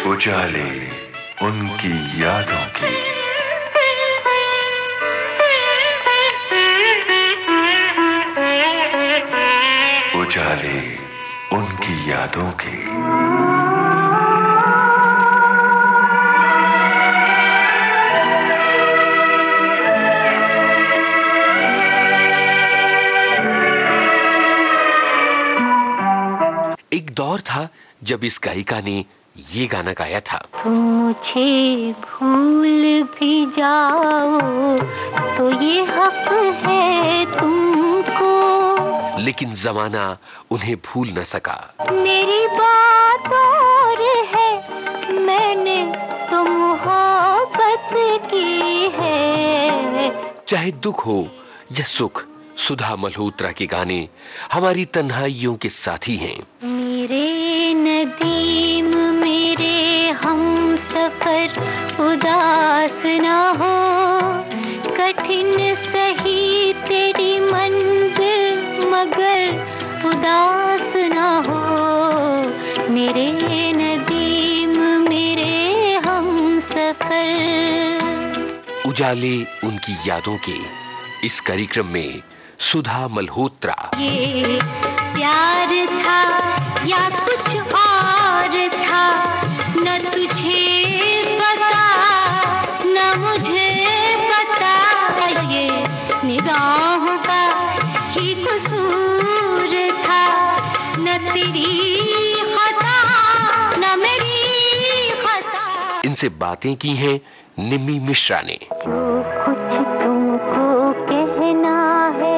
उजाले उनकी यादों की। उजाले उनकी यादों की। एक दौर था जब इस गायिका ने ये गाना गाया था। मुझे भूल भी जाओ तो ये हक है तुमको, लेकिन जमाना उन्हें भूल न सका। मेरी बात और है, मैंने तो मोहब्बत की है। चाहे दुख हो या सुख, सुधा मल्होत्रा के गाने हमारी तन्हाइयों के साथी हैं। मेरे नदीम मेरे हम सफर उदास ना हो, कठिन सही तेरी मंजिल मगर उदास ना हो। मेरे नदीम मेरे हम सफर। उजाले उनकी यादों के इस कार्यक्रम में सुधा मल्होत्रा। ये प्यार था या कुछ और था, न तुझे पता न मुझे पता। ये निगाहों का ही कसूर था, न तेरी खता न मेरी खता। इनसे बातें की हैं निम्मी मिश्रा ने। जो कुछ तुमको कहना है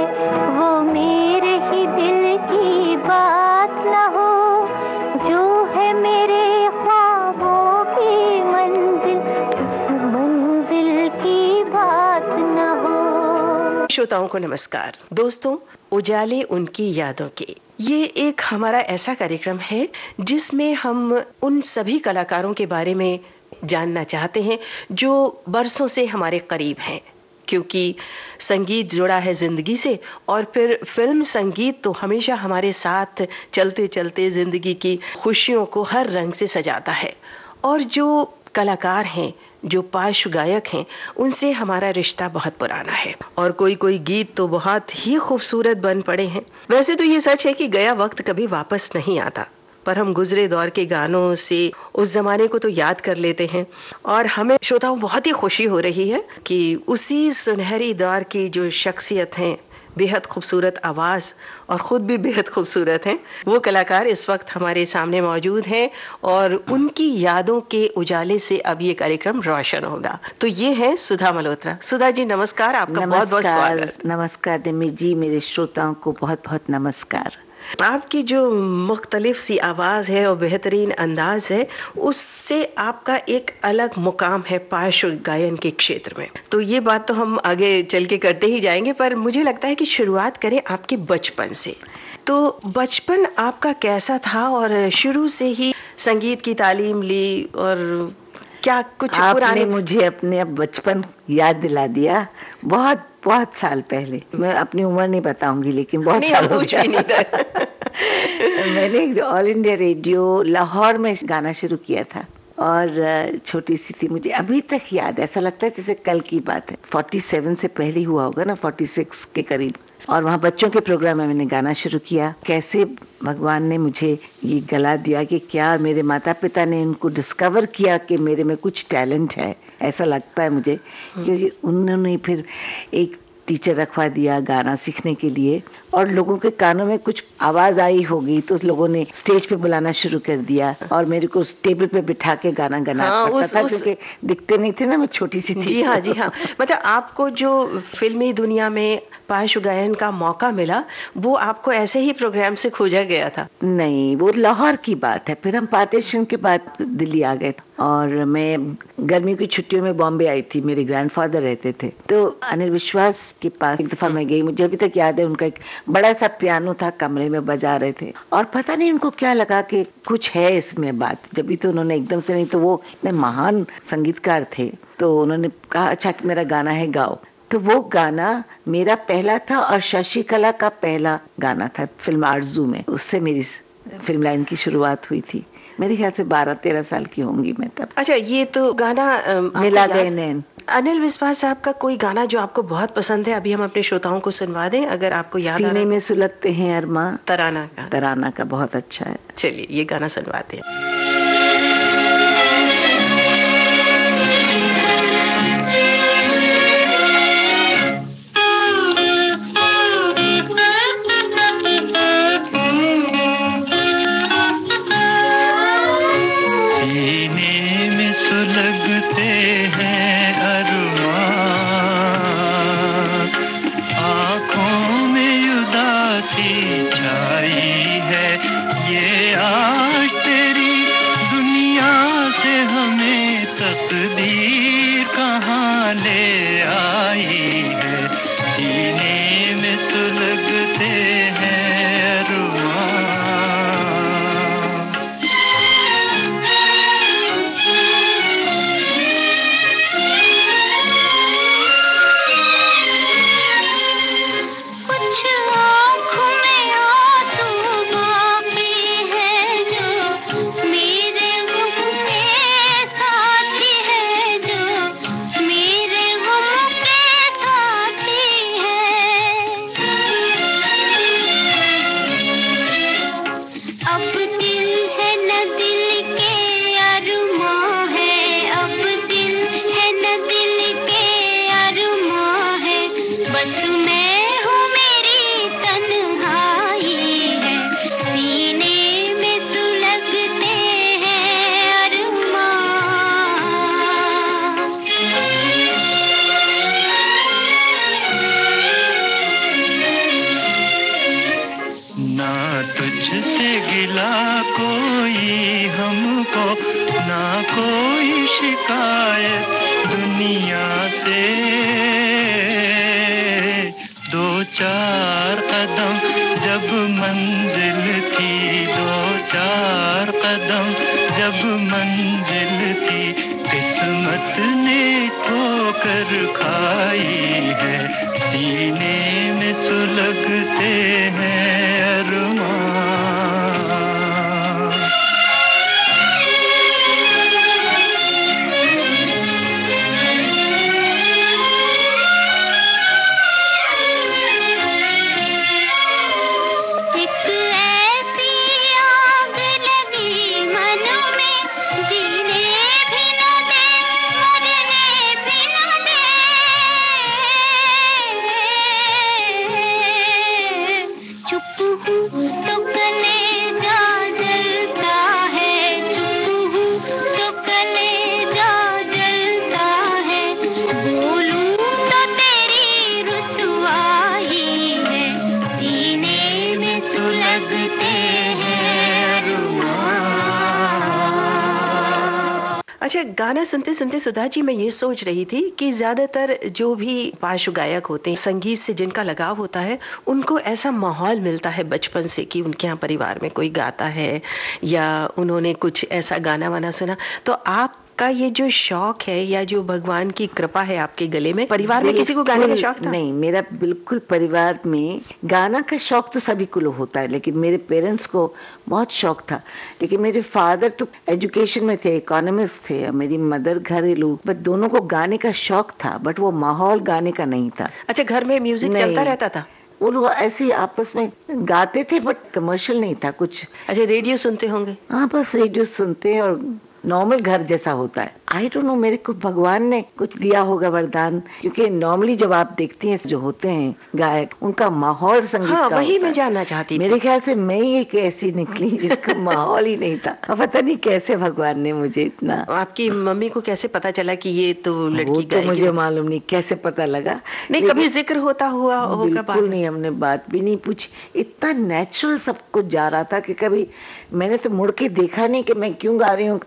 वो मेरे ही दिल की बात न हो, जो है मेरे ख्वाबों की मंजिल उस मंजिल की बात न हो। श्रोताओं को नमस्कार। दोस्तों, उजाले उनकी यादों की ये एक हमारा ऐसा कार्यक्रम है जिसमें हम उन सभी कलाकारों के बारे में जानना चाहते हैं जो बरसों से हमारे करीब हैं, क्योंकि संगीत जुड़ा है जिंदगी से और फिर फिल्म संगीत तो हमेशा हमारे साथ चलते चलते जिंदगी की खुशियों को हर रंग से सजाता है। और जो कलाकार हैं, जो पार्श्व गायक हैं, उनसे हमारा रिश्ता बहुत पुराना है और कोई कोई गीत तो बहुत ही खूबसूरत बन पड़े हैं। वैसे तो ये सच है कि गया वक्त कभी वापस नहीं आता, पर हम गुजरे दौर के गानों से उस जमाने को तो याद कर लेते हैं। और हमें श्रोताओं बहुत ही खुशी हो रही है कि उसी सुनहरी दौर की जो शख्सियत हैं, बेहद खूबसूरत आवाज़ और ख़ुद भी बेहद खूबसूरत हैं, वो कलाकार इस वक्त हमारे सामने मौजूद हैं और उनकी यादों के उजाले से अब ये कार्यक्रम रोशन होगा। तो ये है सुधा मल्होत्रा। सुधा जी नमस्कार, आपका बहुत बहुत स्वागत। नमस्कार निम्मी जी, मेरे श्रोताओं को बहुत बहुत नमस्कार। आपकी जो मुख्तलिफ सी आवाज़ है और बेहतरीन अंदाज है, उससे आपका एक अलग मुकाम है पार्श्व गायन के क्षेत्र में। तो ये बात तो हम आगे चल के करते ही जाएंगे, पर मुझे लगता है कि शुरुआत करें आपके बचपन से। तो बचपन आपका कैसा था और शुरू से ही संगीत की तालीम ली और क्या कुछ आपने मुझे अपने बचपन याद दिला दिया। बहुत बहुत साल पहले, मैं अपनी उम्र नहीं बताऊंगी लेकिन बहुत साल हो गया। मैंने ऑल इंडिया रेडियो लाहौर में गाना शुरू किया था और छोटी सी थी, मुझे अभी तक याद है, ऐसा लगता है जैसे कल की बात है। 47 से पहले हुआ होगा ना, 46 के करीब। और वहाँ बच्चों के प्रोग्राम में मैंने गाना शुरू किया। कैसे भगवान ने मुझे ये गला दिया कि क्या मेरे माता पिता ने इनको डिस्कवर किया कि मेरे में कुछ टैलेंट है, ऐसा लगता है मुझे। क्योंकि उन्होंने फिर एक टीचर रखवा दिया गाना सीखने के लिए और लोगों के कानों में कुछ आवाज आई होगी तो लोगों ने स्टेज पे बुलाना शुरू कर दिया और मेरे को टेबल पे बिठा के गाना गाना पड़ता था क्योंकि दिखते नहीं थे ना, मैं छोटी सी थी। जी हाँ, जी हाँ। मतलब आपको जो फिल्मी दुनिया में पार्श्व गायन का मौका मिला वो आपको ऐसे ही प्रोग्राम से खोजा गया था? नहीं, वो लाहौर की बात है। फिर हम पार्टीशन के बाद दिल्ली आ गए और मैं गर्मी की छुट्टियों में बॉम्बे आई थी। मेरे ग्रैंडफादर रहते थे तो अनिल विश्वास के पास एक दफा मैं गई। मुझे अभी तक याद है, उनका एक बड़ा सा पियानो था, कमरे में बजा रहे थे और पता नहीं उनको क्या लगा कि कुछ है इसमें बात। जब भी तो उन्होंने एकदम से, नहीं तो वो इतने महान संगीतकार थे, तो उन्होंने कहा अच्छा कि मेरा गाना है, गाओ। तो वो गाना मेरा पहला था और शशिकला का पहला गाना था फिल्म आरज़ू में। उससे मेरी फिल्म लाइन की शुरुआत हुई थी। मेरे ख्याल से 12-13 साल की होंगी मैं तब। अच्छा, ये तो गाना मिला गए नैन। अनिल विश्वास साहब का कोई गाना जो आपको बहुत पसंद है, अभी हम अपने श्रोताओं को सुनवा दें अगर आपको याद आ रहा। सीने में सुलगते हैं अरमा, तराना का बहुत अच्छा है। चलिए ये गाना सुनवाते हैं। अच्छा, गाना सुनते सुनते सुधा जी मैं ये सोच रही थी कि ज्यादातर जो भी पार्श्व गायक होते हैं, संगीत से जिनका लगाव होता है, उनको ऐसा माहौल मिलता है बचपन से कि उनके यहाँ परिवार में कोई गाता है या उन्होंने कुछ ऐसा गाना वाना सुना। तो आप का ये जो शौक है या जो भगवान की कृपा है आपके गले में, परिवार में किसी को गाने का शौक था? नहीं, मेरा बिल्कुल परिवार में गाना का शौक तो सभी को होता है, लेकिन मेरे पेरेंट्स को बहुत शौक था। लेकिन मेरे फादर तो एजुकेशन में थे, इकोनॉमिस्ट थे, और मेरी मदर घरेलू, बट दोनों को गाने का शौक था, बट वो माहौल गाने का नहीं था। अच्छा, घर में म्यूजिक चलता रहता था? वो लोग ऐसे आपस में गाते थे, बट कमर्शियल नहीं था कुछ। अच्छा, रेडियो सुनते होंगे? हाँ, बस रेडियो सुनते हैं और नॉर्मल घर जैसा होता है। आई डोंट नो, मेरे को भगवान ने कुछ दिया होगा वरदान, क्योंकि नॉर्मली जब आप देखती हैं जो होते हैं गायक, उनका माहौल संगीत का वही मैं जानना चाहती थी। मेरे ख्याल से मैं ही एक ऐसी निकली जिसका माहौल ही नहीं था। पता नहीं कैसे भगवान ने मुझे इतना। आपकी मम्मी को कैसे पता चला कि ये तो लड़की तो मुझे मालूम नहीं कैसे पता लगा। नहीं, कभी जिक्र होता हुआ होगा? बिल्कुल नहीं, हमने बात भी नहीं पूछी। इतना नेचुरल सब कुछ जा रहा था कि कभी मैंने तो मुड़ के देखा नहीं कि मैं क्यों गा रही हूँ,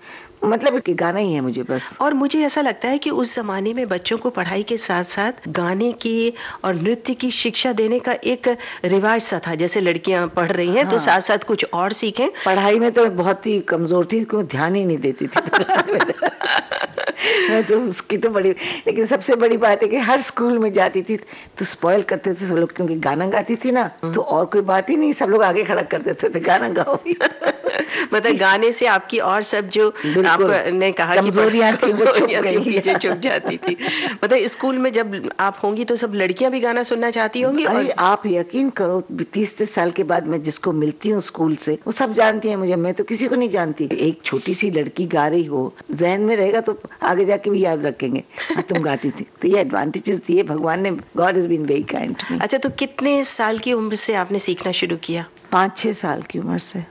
मतलब कि गाना ही है मुझे बस। और मुझे ऐसा लगता है कि उस जमाने में बच्चों को पढ़ाई के साथ साथ गाने की और नृत्य की शिक्षा देने का एक रिवाज सा था, जैसे लड़कियां पढ़ रही हैं तो साथ साथ कुछ और सीखें। पढ़ाई में तो बहुत ही कमजोर थी, क्यों ध्यान ही नहीं देती थी मैं तो उसकी तो बड़ी, लेकिन सबसे बड़ी बात है कि हर स्कूल में जाती थी तो स्पॉइल करते थे सब लोग, क्योंकि गाना गाती थी ना, तो और कोई बात ही नहीं, सब लोग आगे खड़ा कर देते थे, गाना गाओ मतलब गाने से आपकी और सब जो आपने कहा कि कमजोरियां थी जो छुप जाती थी। मतलब स्कूल में जब आप होंगी तो सब लड़कियां भी गाना सुनना चाहती होंगी। और आप यकीन करो 30 साल के बाद मैं जिसको मिलती हूँ स्कूल से वो सब जानती है मुझे, मैं तो किसी को नहीं जानती। एक छोटी सी लड़की गा रही हो, जहन में रहेगा तो आगे जाके भी याद रखेंगे तुम गाती थी। तो ये एडवांटेजेस दिए भगवान ने, God has been very kind to me. अच्छा, तो कितने साल की उम्र से आपने सीखना शुरू किया? 5-6 साल की उम्र से।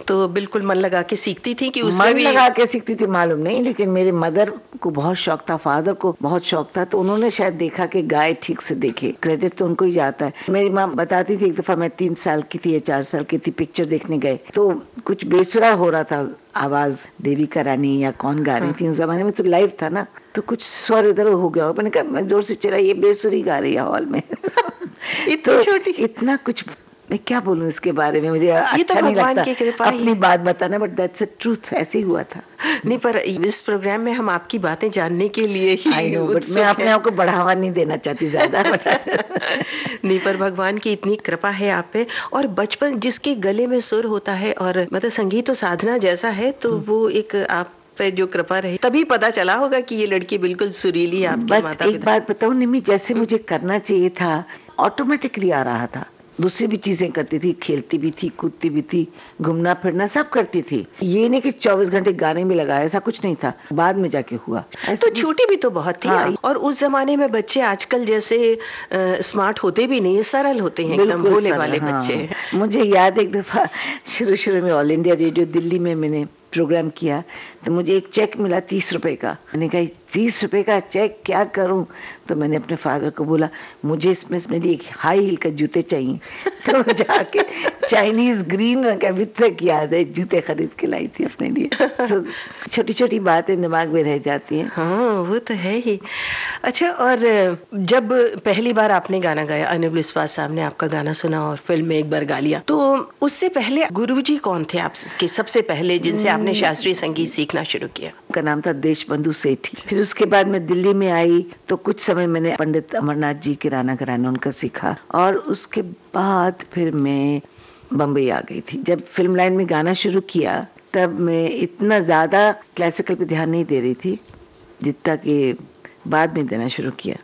तो बिल्कुल मन लगा के सीखती थी कि उसमें मन भी लगा के सीखती थी मालूम नहीं, लेकिन मेरे मदर को बहुत शौक था, फादर को बहुत शौक था, तो उन्होंने शायद देखा कि गाय ठीक से देखे, क्रेडिट तो उनको ही जाता है। मेरी माँ बताती थी, एक दफा मैं 3 साल की थी या 4 साल की थी, पिक्चर देखने गए तो कुछ बेसुरा हो रहा था, आवाज देविका रानी या कौन गा रही थी, उस जमाने में तो लाइव था ना, तो कुछ स्वर इधर हो गया। मैंने कहा, मैं जोर से चला, ये बेसुरी गा रही है हॉल में। इतनी छोटी, इतना कुछ मैं क्या बोलूं इसके बारे में, मुझे अच्छा नहीं लगता अपनी बात बताना, बट दैट्स द ट्रूथ, ऐसे ही हुआ था। नहीं, पर इस प्रोग्राम में हम आपकी बातें जानने के लिए ही बट मैं अपने आप को बढ़ावा नहीं देना चाहती ज्यादा। नहीं, पर भगवान की इतनी कृपा है आप पे, और बचपन जिसके गले में सुर होता है और मतलब संगीत तो साधना जैसा है, तो वो एक आप पे जो कृपा रही, तभी पता चला होगा कि ये लड़की बिल्कुल सुरीली है आपके माता पिता। एक बात बताऊं निम्मी, जैसे मुझे करना चाहिए था ऑटोमेटिकली आ रहा था। दूसरी भी चीजें करती थी, खेलती भी थी, कूदती भी थी, घूमना फिरना सब करती थी। ये नहीं कि 24 घंटे गाने में लगाया, ऐसा कुछ नहीं था, बाद में जाके हुआ। तो छोटी भी तो बहुत थी। हाँ। और उस जमाने में बच्चे आजकल जैसे स्मार्ट होते भी नहीं, सरल होते हैं, एकदम भोले वाले बच्चे। मुझे याद एक दफा शुरू में ऑल इंडिया रेडियो दिल्ली में मैंने प्रोग्राम किया, तो मुझे एक चेक मिला 30 रुपए का। मैंने कहा 30 रुपए का चेक क्या करूं? तो मैंने अपने फादर को बोला, मुझे इसमें मेरे लिए हाई हील का जूते चाहिए। तो जाके चाइनीज ग्रीन रंग का, अभी तक याद है, जूते खरीद के लाई थी अपने लिए। तो छोटी छोटी बातें दिमाग में रह जाती हैं। हाँ, वो तो है ही। अच्छा, और जब पहली बार आपने गाना गाया, अनिल विश्वास साहब ने आपका गाना सुना और फिल्म में एक बार गा लिया, तो उससे पहले गुरुजी कौन थे आपके सबसे पहले जिनसे आपने शास्त्रीय संगीत सीखना शुरू किया? उनका नाम था देशबंधु सेठी। फिर उसके बाद मैं दिल्ली में आई तो कुछ समय मैंने पंडित अमरनाथ जी के राना घराना उनका सीखा, और उसके बाद फिर मैं बम्बई आ गई थी। जब फिल्म लाइन में गाना शुरू किया तब मैं इतना ज्यादा क्लासिकल पे ध्यान नहीं दे रही थी जितना कि बाद में देना शुरू किया।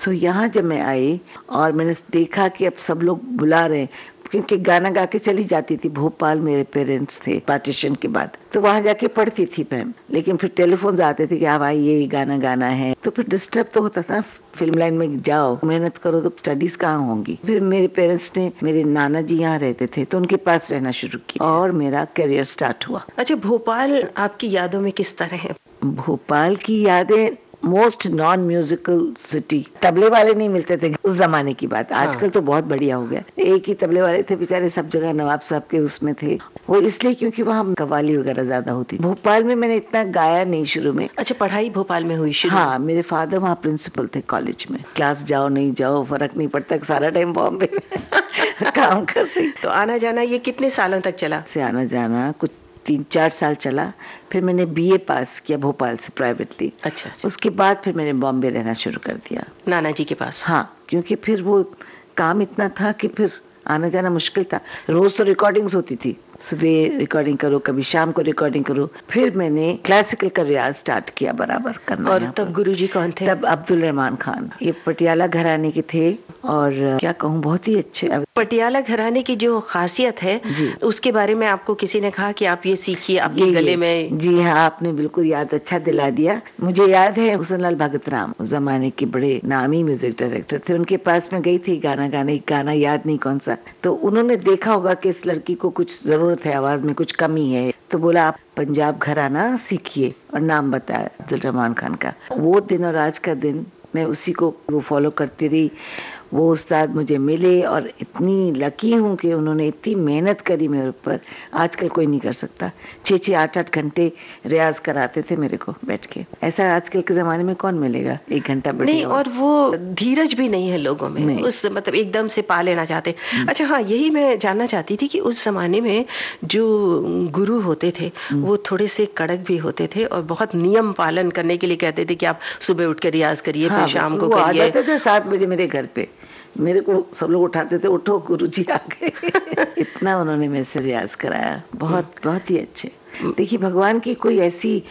सो यहाँ जब मैं आई और मैंने देखा कि अब सब लोग बुला रहे हैं, क्योंकि गाना गा के चली जाती थी, भोपाल मेरे पेरेंट्स थे पार्टीशन के बाद, तो वहां जाके पढ़ती थी मैम, लेकिन फिर टेलीफोन आते थे कि आप आइए गाना गाना है, तो फिर डिस्टर्ब तो होता था। फिल्म लाइन में जाओ, मेहनत करो, तो स्टडीज कहाँ होंगी। फिर मेरे पेरेंट्स ने, मेरे नाना जी यहाँ रहते थे तो उनके पास रहना शुरू किया और मेरा करियर स्टार्ट हुआ। अच्छा, भोपाल आपकी यादों में किस तरह है? भोपाल की यादें मोस्ट नॉन म्यूजिकल सिटी। तबले वाले नहीं मिलते थे उस जमाने की बात, आजकल तो बहुत बढ़िया हो गया। एक ही तबले वाले थे बेचारे, सब जगह नवाब साहब के उसमें थे वो, इसलिए क्योंकि वहाँ कव्वाली वगैरह ज्यादा होती। भोपाल में मैंने इतना गाया नहीं शुरू में। अच्छा, पढ़ाई भोपाल में हुई शुरू? हाँ, मेरे फादर वहाँ प्रिंसिपल थे कॉलेज में। क्लास जाओ नहीं जाओ फर्क नहीं पड़ता, सारा टाइम बॉम्बे काम करते। तो आना जाना ये कितने सालों तक चला? से आना जाना कुछ 3-4 साल चला। फिर मैंने बीए पास किया भोपाल से प्राइवेटली। अच्छा। उसके बाद फिर मैंने बॉम्बे रहना शुरू कर दिया, नाना जी के पास। हाँ, क्योंकि फिर वो काम इतना था कि फिर आना जाना मुश्किल था। रोज तो रिकॉर्डिंग्स होती थी, सुबह रिकॉर्डिंग करो, कभी शाम को रिकॉर्डिंग करो। फिर मैंने क्लासिकल का रियाज स्टार्ट किया बराबर करना। और तब गुरुजी कौन थे? तब अब्दुल रहमान खान, ये पटियाला घराने के थे, और क्या कहूँ बहुत ही अच्छे। पटियाला घराने की जो खासियत है उसके बारे में आपको किसी ने कहा कि आप ये सीखिए आपके गले में? जी हाँ, आपने बिल्कुल याद अच्छा दिला दिया। मुझे याद है हुसन लाल भगत राम उस जमाने के बड़े नामी म्यूजिक डायरेक्टर थे, उनके पास में गई थी गाना गाने, गाना याद नहीं कौन सा, तो उन्होंने देखा होगा कि इस लड़की को कुछ जरूरत है, आवाज में कुछ कमी है, तो बोला आप पंजाब घराना सीखिए, और नाम बताया अब्दुल रहमान खान का। वो दिन और आज का दिन मैं उसी को वो फॉलो करती रही। वो उस्ताद मुझे मिले और इतनी लकी हूँ कि उन्होंने इतनी मेहनत करी मेरे ऊपर, आजकल कोई नहीं कर सकता। 6-6, 8-8 घंटे रियाज कराते थे मेरे को बैठ के, ऐसा आजकल के जमाने में कौन मिलेगा 1 घंटा बैठ नहीं, और वो धीरज भी नहीं है लोगों में, उस मतलब एकदम से पा लेना चाहते। अच्छा हाँ, यही मैं जानना चाहती थी कि उस जमाने में जो गुरु होते थे वो थोड़े से कड़क भी होते थे और बहुत नियम पालन करने के लिए कहते थे कि आप सुबह उठ कर रियाज करिए, फिर शाम को करिए। 7 बजे मेरे घर पे मेरे को सब लोग उठाते थे, उठो गुरुजी आ गए। इतना उन्होंने मेरे से रियाज कराया, बहुत बहुत ही अच्छे। देखिए भगवान की कोई ऐसी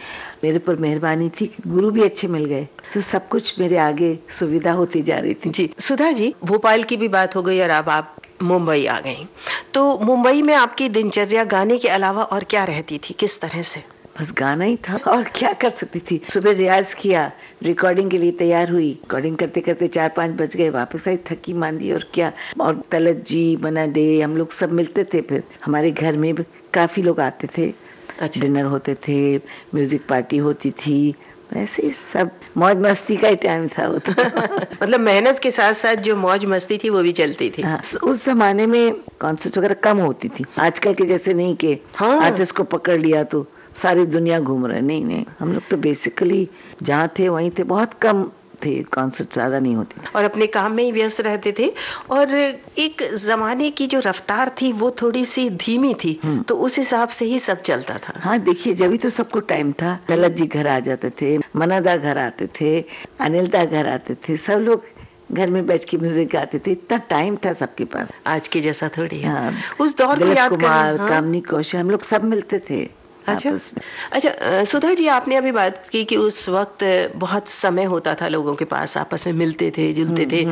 मेरे पर मेहरबानी थी कि गुरु भी अच्छे मिल गए, तो सब कुछ मेरे आगे सुविधा होती जा रही थी। जी सुधा जी, भोपाल की भी बात हो गई और अब आप मुंबई आ गई, तो मुंबई में आपकी दिनचर्या गाने के अलावा और क्या रहती थी, किस तरह से? बस गाना ही था, और क्या कर सकती थी। सुबह रियाज किया, रिकॉर्डिंग के लिए तैयार हुई, रिकॉर्डिंग करते करते 4-5 बज गए, वापस आई थकी मांदी, और क्या। और तलत जी, मना डे, हम लोग सब मिलते थे। फिर हमारे घर में भी काफी लोग आते थे। अच्छा। डिनर होते थे, म्यूजिक पार्टी होती थी, ऐसे ही सब मौज मस्ती का ही टाइम था वो तो। मतलब मेहनत के साथ साथ जो मौज मस्ती थी वो भी चलती थी। हाँ, उस जमाने में कॉन्सर्ट वगैरह कम होती थी, आजकल के जैसे नहीं कि हाँ, आर्टिस्ट को पकड़ लिया तो सारी दुनिया घूम रहे। नहीं नहीं, हम लोग तो बेसिकली जहाँ थे वहीं थे, बहुत कम थे, कॉन्सर्ट ज्यादा नहीं होती, और अपने काम में ही व्यस्त रहते थे। और एक जमाने की जो रफ्तार थी वो थोड़ी सी धीमी थी, तो उस हिसाब से ही सब चलता था। हाँ देखिए, जब भी तो सबको टाइम था, ललित जी घर आ जाते थे, मनादा घर आते थे, अनिलदा घर आते थे, सब लोग घर में बैठ के म्यूजिक गाते थे, इतना टाइम था सबके पास। आज के जैसा थोड़ी है। हाँ, उस दौर को याद कुमार, कामनी कौशल, हम लोग सब मिलते थे। अच्छा सुधा जी, आपने अभी बात की कि उस वक्त बहुत समय होता था, लोगों के पास आपस में मिलते थे, जुलते थे।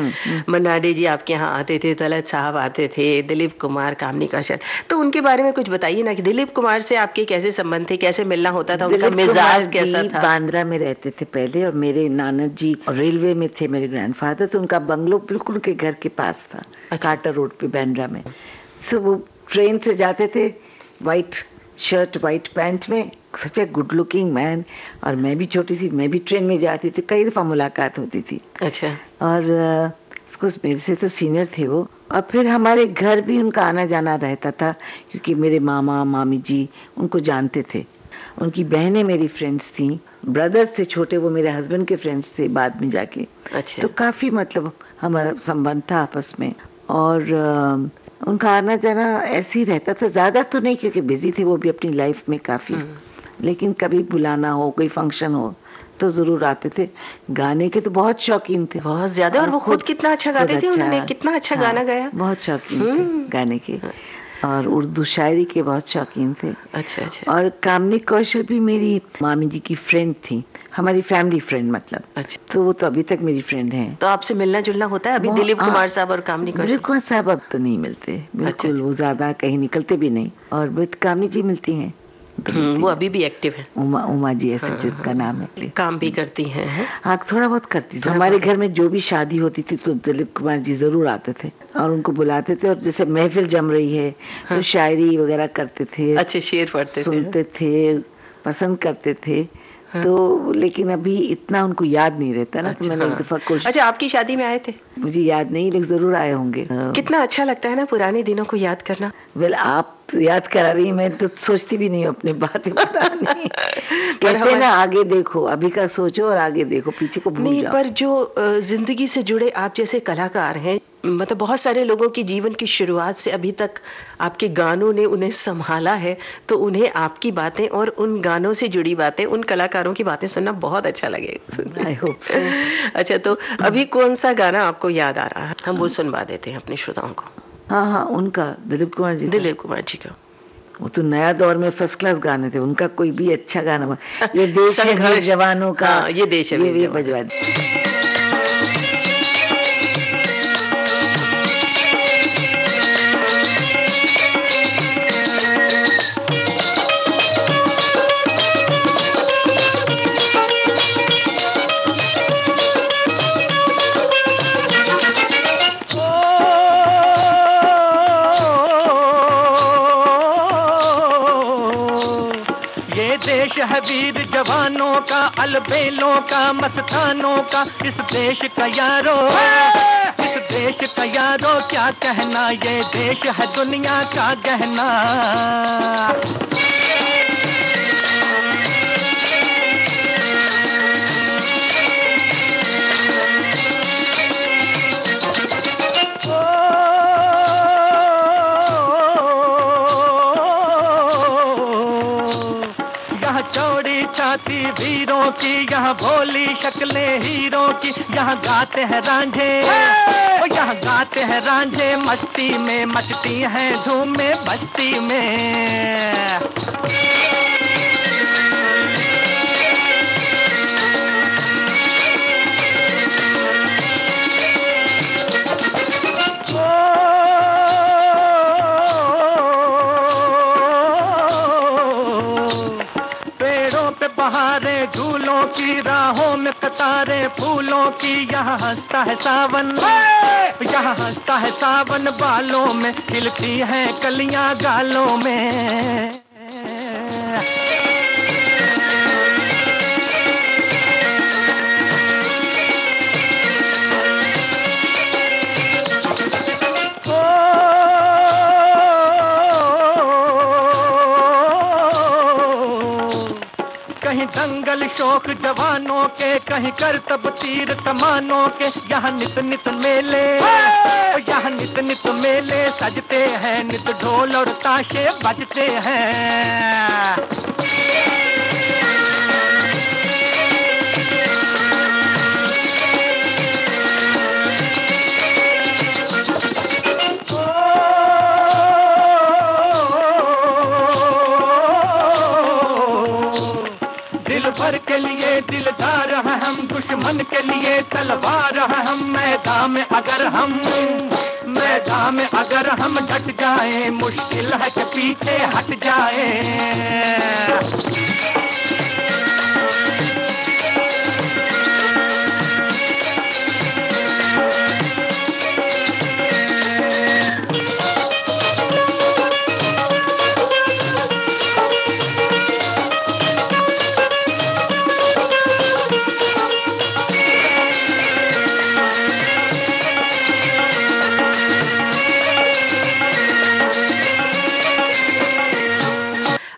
मन्ना डे जी आपके यहाँ आते थे, तलत साहब आते थे, दिलीप कुमार, कामनी कौशल, तो उनके बारे में कुछ बताइए ना कि दिलीप कुमार से आपके कैसे संबंध थे, कैसे मिलना होता था, उनका मिजाज कैसा था? बांद्रा में रहते थे पहले, और मेरे नाना जी रेलवे में थे, मेरे ग्रैंडफादर, तो उनका बंगलो बिल्कुल उनके घर के पास था। अच्छा। कार्टर रोड पे बांद्रा में। तो वो ट्रेन से जाते थे, व्हाइट शर्ट व्हाइट पैंट में, सच ए गुड लुकिंग मैन। और मैं भी छोटी थी, मैं भी ट्रेन में जाती थी, कई दफा मुलाकात होती थी। अच्छा। और ऑफ कोर्स मेरे से तो सीनियर थे वो। और फिर हमारे घर भी उनका आना जाना रहता था, क्योंकि मेरे मामा मामी जी उनको जानते थे, उनकी बहनें मेरी फ्रेंड्स थी, ब्रदर्स थे छोटे, वो मेरे हस्बैंड के फ्रेंड्स थे बाद में जाके। अच्छा। तो काफी मतलब हमारा संबंध था आपस में। और उनका आना जाना ऐसे ही रहता था, ज्यादा तो नहीं, क्योंकि बिजी थे वो भी अपनी लाइफ में काफी, लेकिन कभी बुलाना हो, कोई फंक्शन हो तो जरूर आते थे। गाने के तो बहुत शौकीन थे, बहुत ज्यादा। और वो खुद कितना अच्छा गाते थे, उन्होंने कितना अच्छा गाना गाया। बहुत शौकीन थे गाने के, और उर्दू शायरी के बहुत शौकीन थे। अच्छा अच्छा। और कामनी कौशल भी मेरी मामी जी की फ्रेंड थी, हमारी फैमिली फ्रेंड मतलब। अच्छा। तो वो तो अभी तक मेरी फ्रेंड है। तो आपसे मिलना जुलना होता है अभी? दिलीप कुमार साहब और कामनी कौशल? दिलीप कुमार साहब अब तो नहीं मिलते बिल्कुल। अच्छा। वो ज्यादा कहीं निकलते भी नहीं। और बट कामनी जी मिलती हैं, वो अभी भी एक्टिव है। उमा जी ऐसे जिनका नाम है, काम भी करती हैं। हाँ, थोड़ा बहुत करती थी। हमारे घर में जो भी शादी होती थी तो दिलीप कुमार जी जरूर आते थे, और उनको बुलाते थे, और जैसे महफिल जम रही है तो शायरी वगैरह करते थे, अच्छे शेर पढ़ते थे, सुनते थे, पसंद करते थे। तो लेकिन अभी इतना उनको याद नहीं रहता ना। अच्छा, तो मैंने एक दफा कोशिश। अच्छा, आपकी शादी में आए थे? मुझे याद नहीं, लेकिन जरूर आए होंगे। कितना अच्छा लगता है ना पुराने दिनों को याद करना। वेल, आप याद करा रही, मैं तो सोचती भी नहीं हूँ अपनी बातें पुरानी। कहते ना, आगे देखो, अभी का सोचो और आगे देखो, पीछे को भूल जाओ। पर जो जिंदगी से जुड़े आप जैसे कलाकार हैं, मतलब बहुत सारे लोगों की जीवन की शुरुआत से अभी तक आपके गानों ने उन्हें संभाला है, तो उन्हें आपकी बातें और उन गानों से जुड़ी बातें, उन कलाकारों की बातें सुनना बहुत अच्छा लगेगा। I hope so. अच्छा, तो अभी कौन सा गाना आपको याद आ रहा है? हम वो सुनवा देते हैं अपने श्रोताओं को। हाँ, उनका दिलीप कुमार जी का वो तो नया दौर में फर्स्ट क्लास गाने थे। उनका कोई भी अच्छा गाना, ये देश है जवानों का, ये देश है, ये बजवा दे। देश है वीर जवानों का, अलबेलों का, मस्तानों का, इस देश का यारो, इस देश का यारो क्या कहना, ये देश है दुनिया का गहना। चौड़ी छाती वीरों की, यहाँ भोली शक्लें हीरों की, यहाँ गाते हैं रांझे, यहाँ गाते हैं रांझे, मस्ती में मचती हैं धूमें बस्ती में। बहारे झूलों की, राहों में कतारे फूलों की, यहाँ हंसता है सावन, यहाँ हंसता है सावन, बालों में खिलती हैं कलियां गालों में। कहीं दंगल शौक जवानों के, कहीं करतब तीर कमानों के, यहाँ नित नित मेले, यहाँ नित नित मेले सजते हैं, नित ढोल और ताशे बजते हैं। भर के लिए दिलदार है हम, दुश्मन के लिए तलवार है हम, मैदान में अगर हम डट जाएं, मुश्किल है कि पीछे हट जाएं।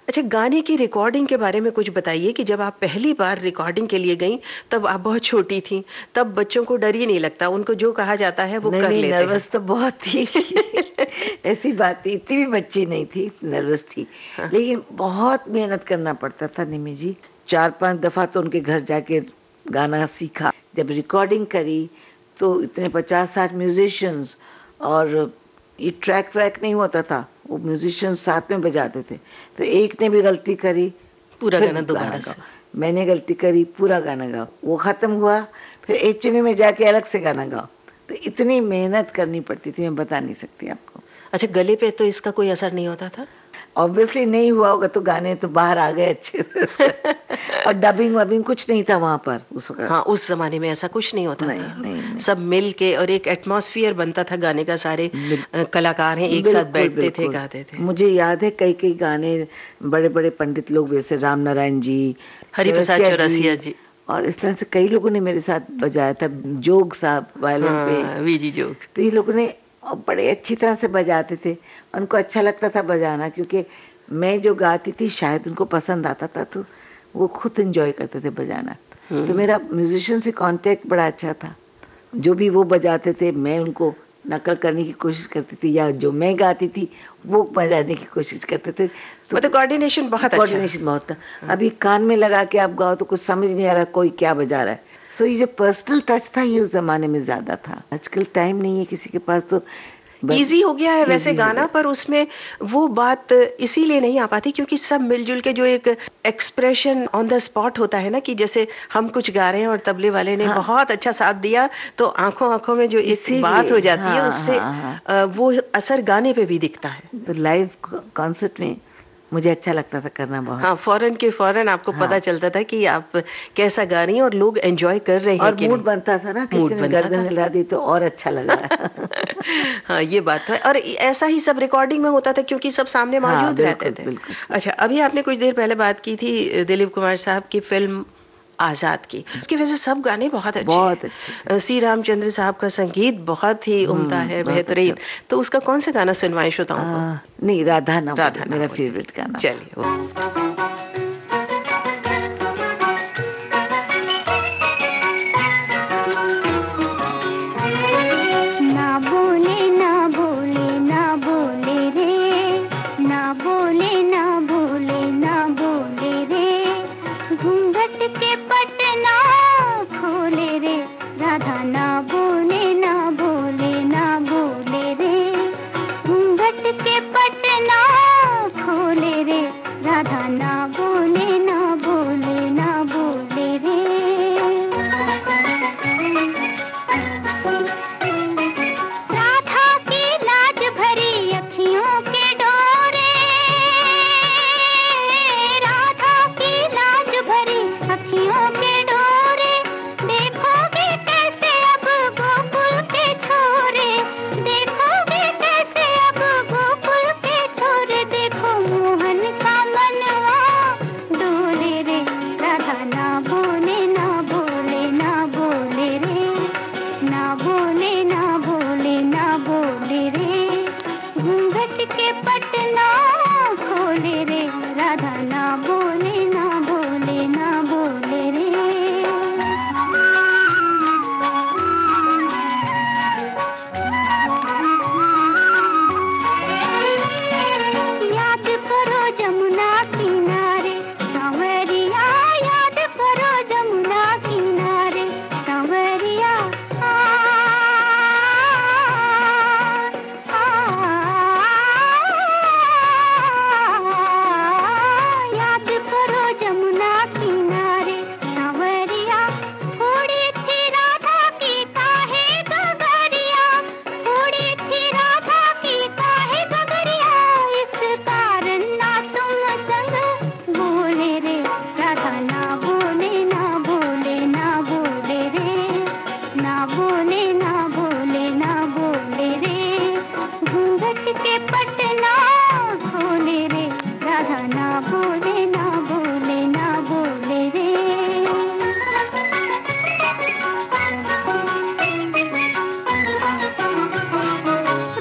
अच्छा, गाने की रिकॉर्डिंग के बारे में कुछ बताइए कि जब आप पहली बार रिकॉर्डिंग के लिए गईं तब आप बहुत छोटी थी, तब बच्चों को डर ही नहीं लगता, उनको जो कहा जाता है वो कर लेते हैं। नर्वस तो बहुत थी ऐसी बात थी, इतनी भी बच्ची नहीं थी, नर्वस थी। हाँ। लेकिन बहुत मेहनत करना पड़ता था निमी जी, 4-5 दफा तो उनके घर जाके गाना सीखा। जब रिकॉर्डिंग करी तो इतने 50-60 म्यूजिशियंस, और ये ट्रैक नहीं होता था, वो म्यूजिशियंस साथ में बजाते थे, तो एक ने भी गलती करी पूरा गाना दोबारा से, मैंने गलती करी पूरा गाना गाओ, वो खत्म हुआ, फिर HMV में जाके अलग से गाना गाओ, तो इतनी मेहनत करनी पड़ती थी, मैं बता नहीं सकती आपको। अच्छा, गले पे तो इसका कोई असर नहीं होता था? ऑब्वियसली नहीं हुआ होगा, तो गाने तो बाहर आ गए अच्छे से और डबिंग कुछ नहीं था वहाँ पर उस वक्त। हाँ, उस जमाने में ऐसा कुछ नहीं होता था। नहीं। सब मिल के, और एक एटमॉस्फेयर बनता था गाने का, सारे कलाकार हैं एक साथ बैठते थे, गाते थे। मुझे याद है कई गाने बड़े बड़े पंडित लोग, जैसे राम नारायण जी, हरिप्रसाद चौरसिया जी, और इस तरह से कई लोगों ने मेरे साथ बजाया था, जोग साहब वायलिन पे, वीजी जोग, तो ये लोगों ने बड़े अच्छी तरह से बजाते थे, उनको अच्छा लगता था बजाना, क्योंकि मैं जो गाती थी शायद उनको पसंद आता था, तो वो खुद एंजॉय करते थे बजाना। तो मेरा म्यूजिशियन से कांटेक्ट बड़ा अच्छा था, जो भी वो बजाते थे मैं उनको नकल करने की कोशिश करती थी, या जो मैं गाती थी वो बजाने की कोशिश करते थे। तो मतलब कोऑर्डिनेशन बहुत था। अभी कान में लगा के आप गाओ तो कुछ समझ नहीं आ रहा कोई क्या बजा रहा है। सो ये जो पर्सनल टच था ये उस जमाने में ज्यादा था। आजकल टाइम नहीं है किसी के पास, तो इजी हो गया है वैसे गाना, पर उसमें वो बात इसीलिए नहीं आ पाती क्योंकि सब मिलजुल के जो एक एक्सप्रेशन ऑन द स्पॉट होता है ना, कि जैसे हम कुछ गा रहे हैं और तबले वाले ने बहुत अच्छा साथ दिया, तो आंखों में जो एक बात हो जाती है, उससे वो असर गाने पे भी दिखता है। तो लाइव कॉन्सर्ट में मुझे अच्छा लगता था करना बहुत। हाँ, फौरन आपको पता चलता था कि आप कैसा गा रही हैं और लोग एंजॉय कर रहे हैं, और मूड बनता था ना, किसी ने गर्दन हिला दी तो और अच्छा लगा। हाँ, ये बात तो है, और ऐसा ही सब रिकॉर्डिंग में होता था क्योंकि सब सामने मौजूद रहते थे। अच्छा, अभी आपने कुछ देर पहले बात की थी दिलीप कुमार साहब की फिल्म आजाद की, उसकी वजह से सब गाने बहुत अच्छे। सी रामचंद्र साहब का संगीत बहुत ही उम्दा है, बेहतरीन। तो उसका कौन सा गाना सुनवाएं श्रोताओं को? नहीं, राधा ना मेरा फेवरेट गाना। चलिए। घूंघट के पटना खोले रे, राधा ना बोले ना बोले ना बोले रे। घूंघट के पटना खोले रे, राधा ना बोले ना बोले ना बोले रे। राधा की लाज भरी अखियों के डोरे, राधा की लाज भरी अखियों के डोरे, देखोगे कैसे अब गोकुल के छोरे, देखोगे कैसे अब गोकुल के छोरे। देखो मोहन का मनवा डोले रे, राधा ना बोले ना बोले ना बोले रे, ना बोले ना बोले ना बोले रे। घूंघट के पटना खोले रे, राधा ना बोले ना बोले ना बोले रे। याद करो जमुना किनारे सांवरिया, याद करो जमुना किनारे सांवरिया। याद करो जमुना किनारे सांवरिया। थोड़ी थी राधा की काहे गगरिया, थोड़ी थी राधा की काहे गगरिया। इस कारण ना तुम संग बोले रे, राधा ना बोले ना बोले ना बोले रे, ना बोले ना बोले ना बोले रे। घूंघट के पटना खोले रे, राधा ना बोले ना बोले ना बोले रे।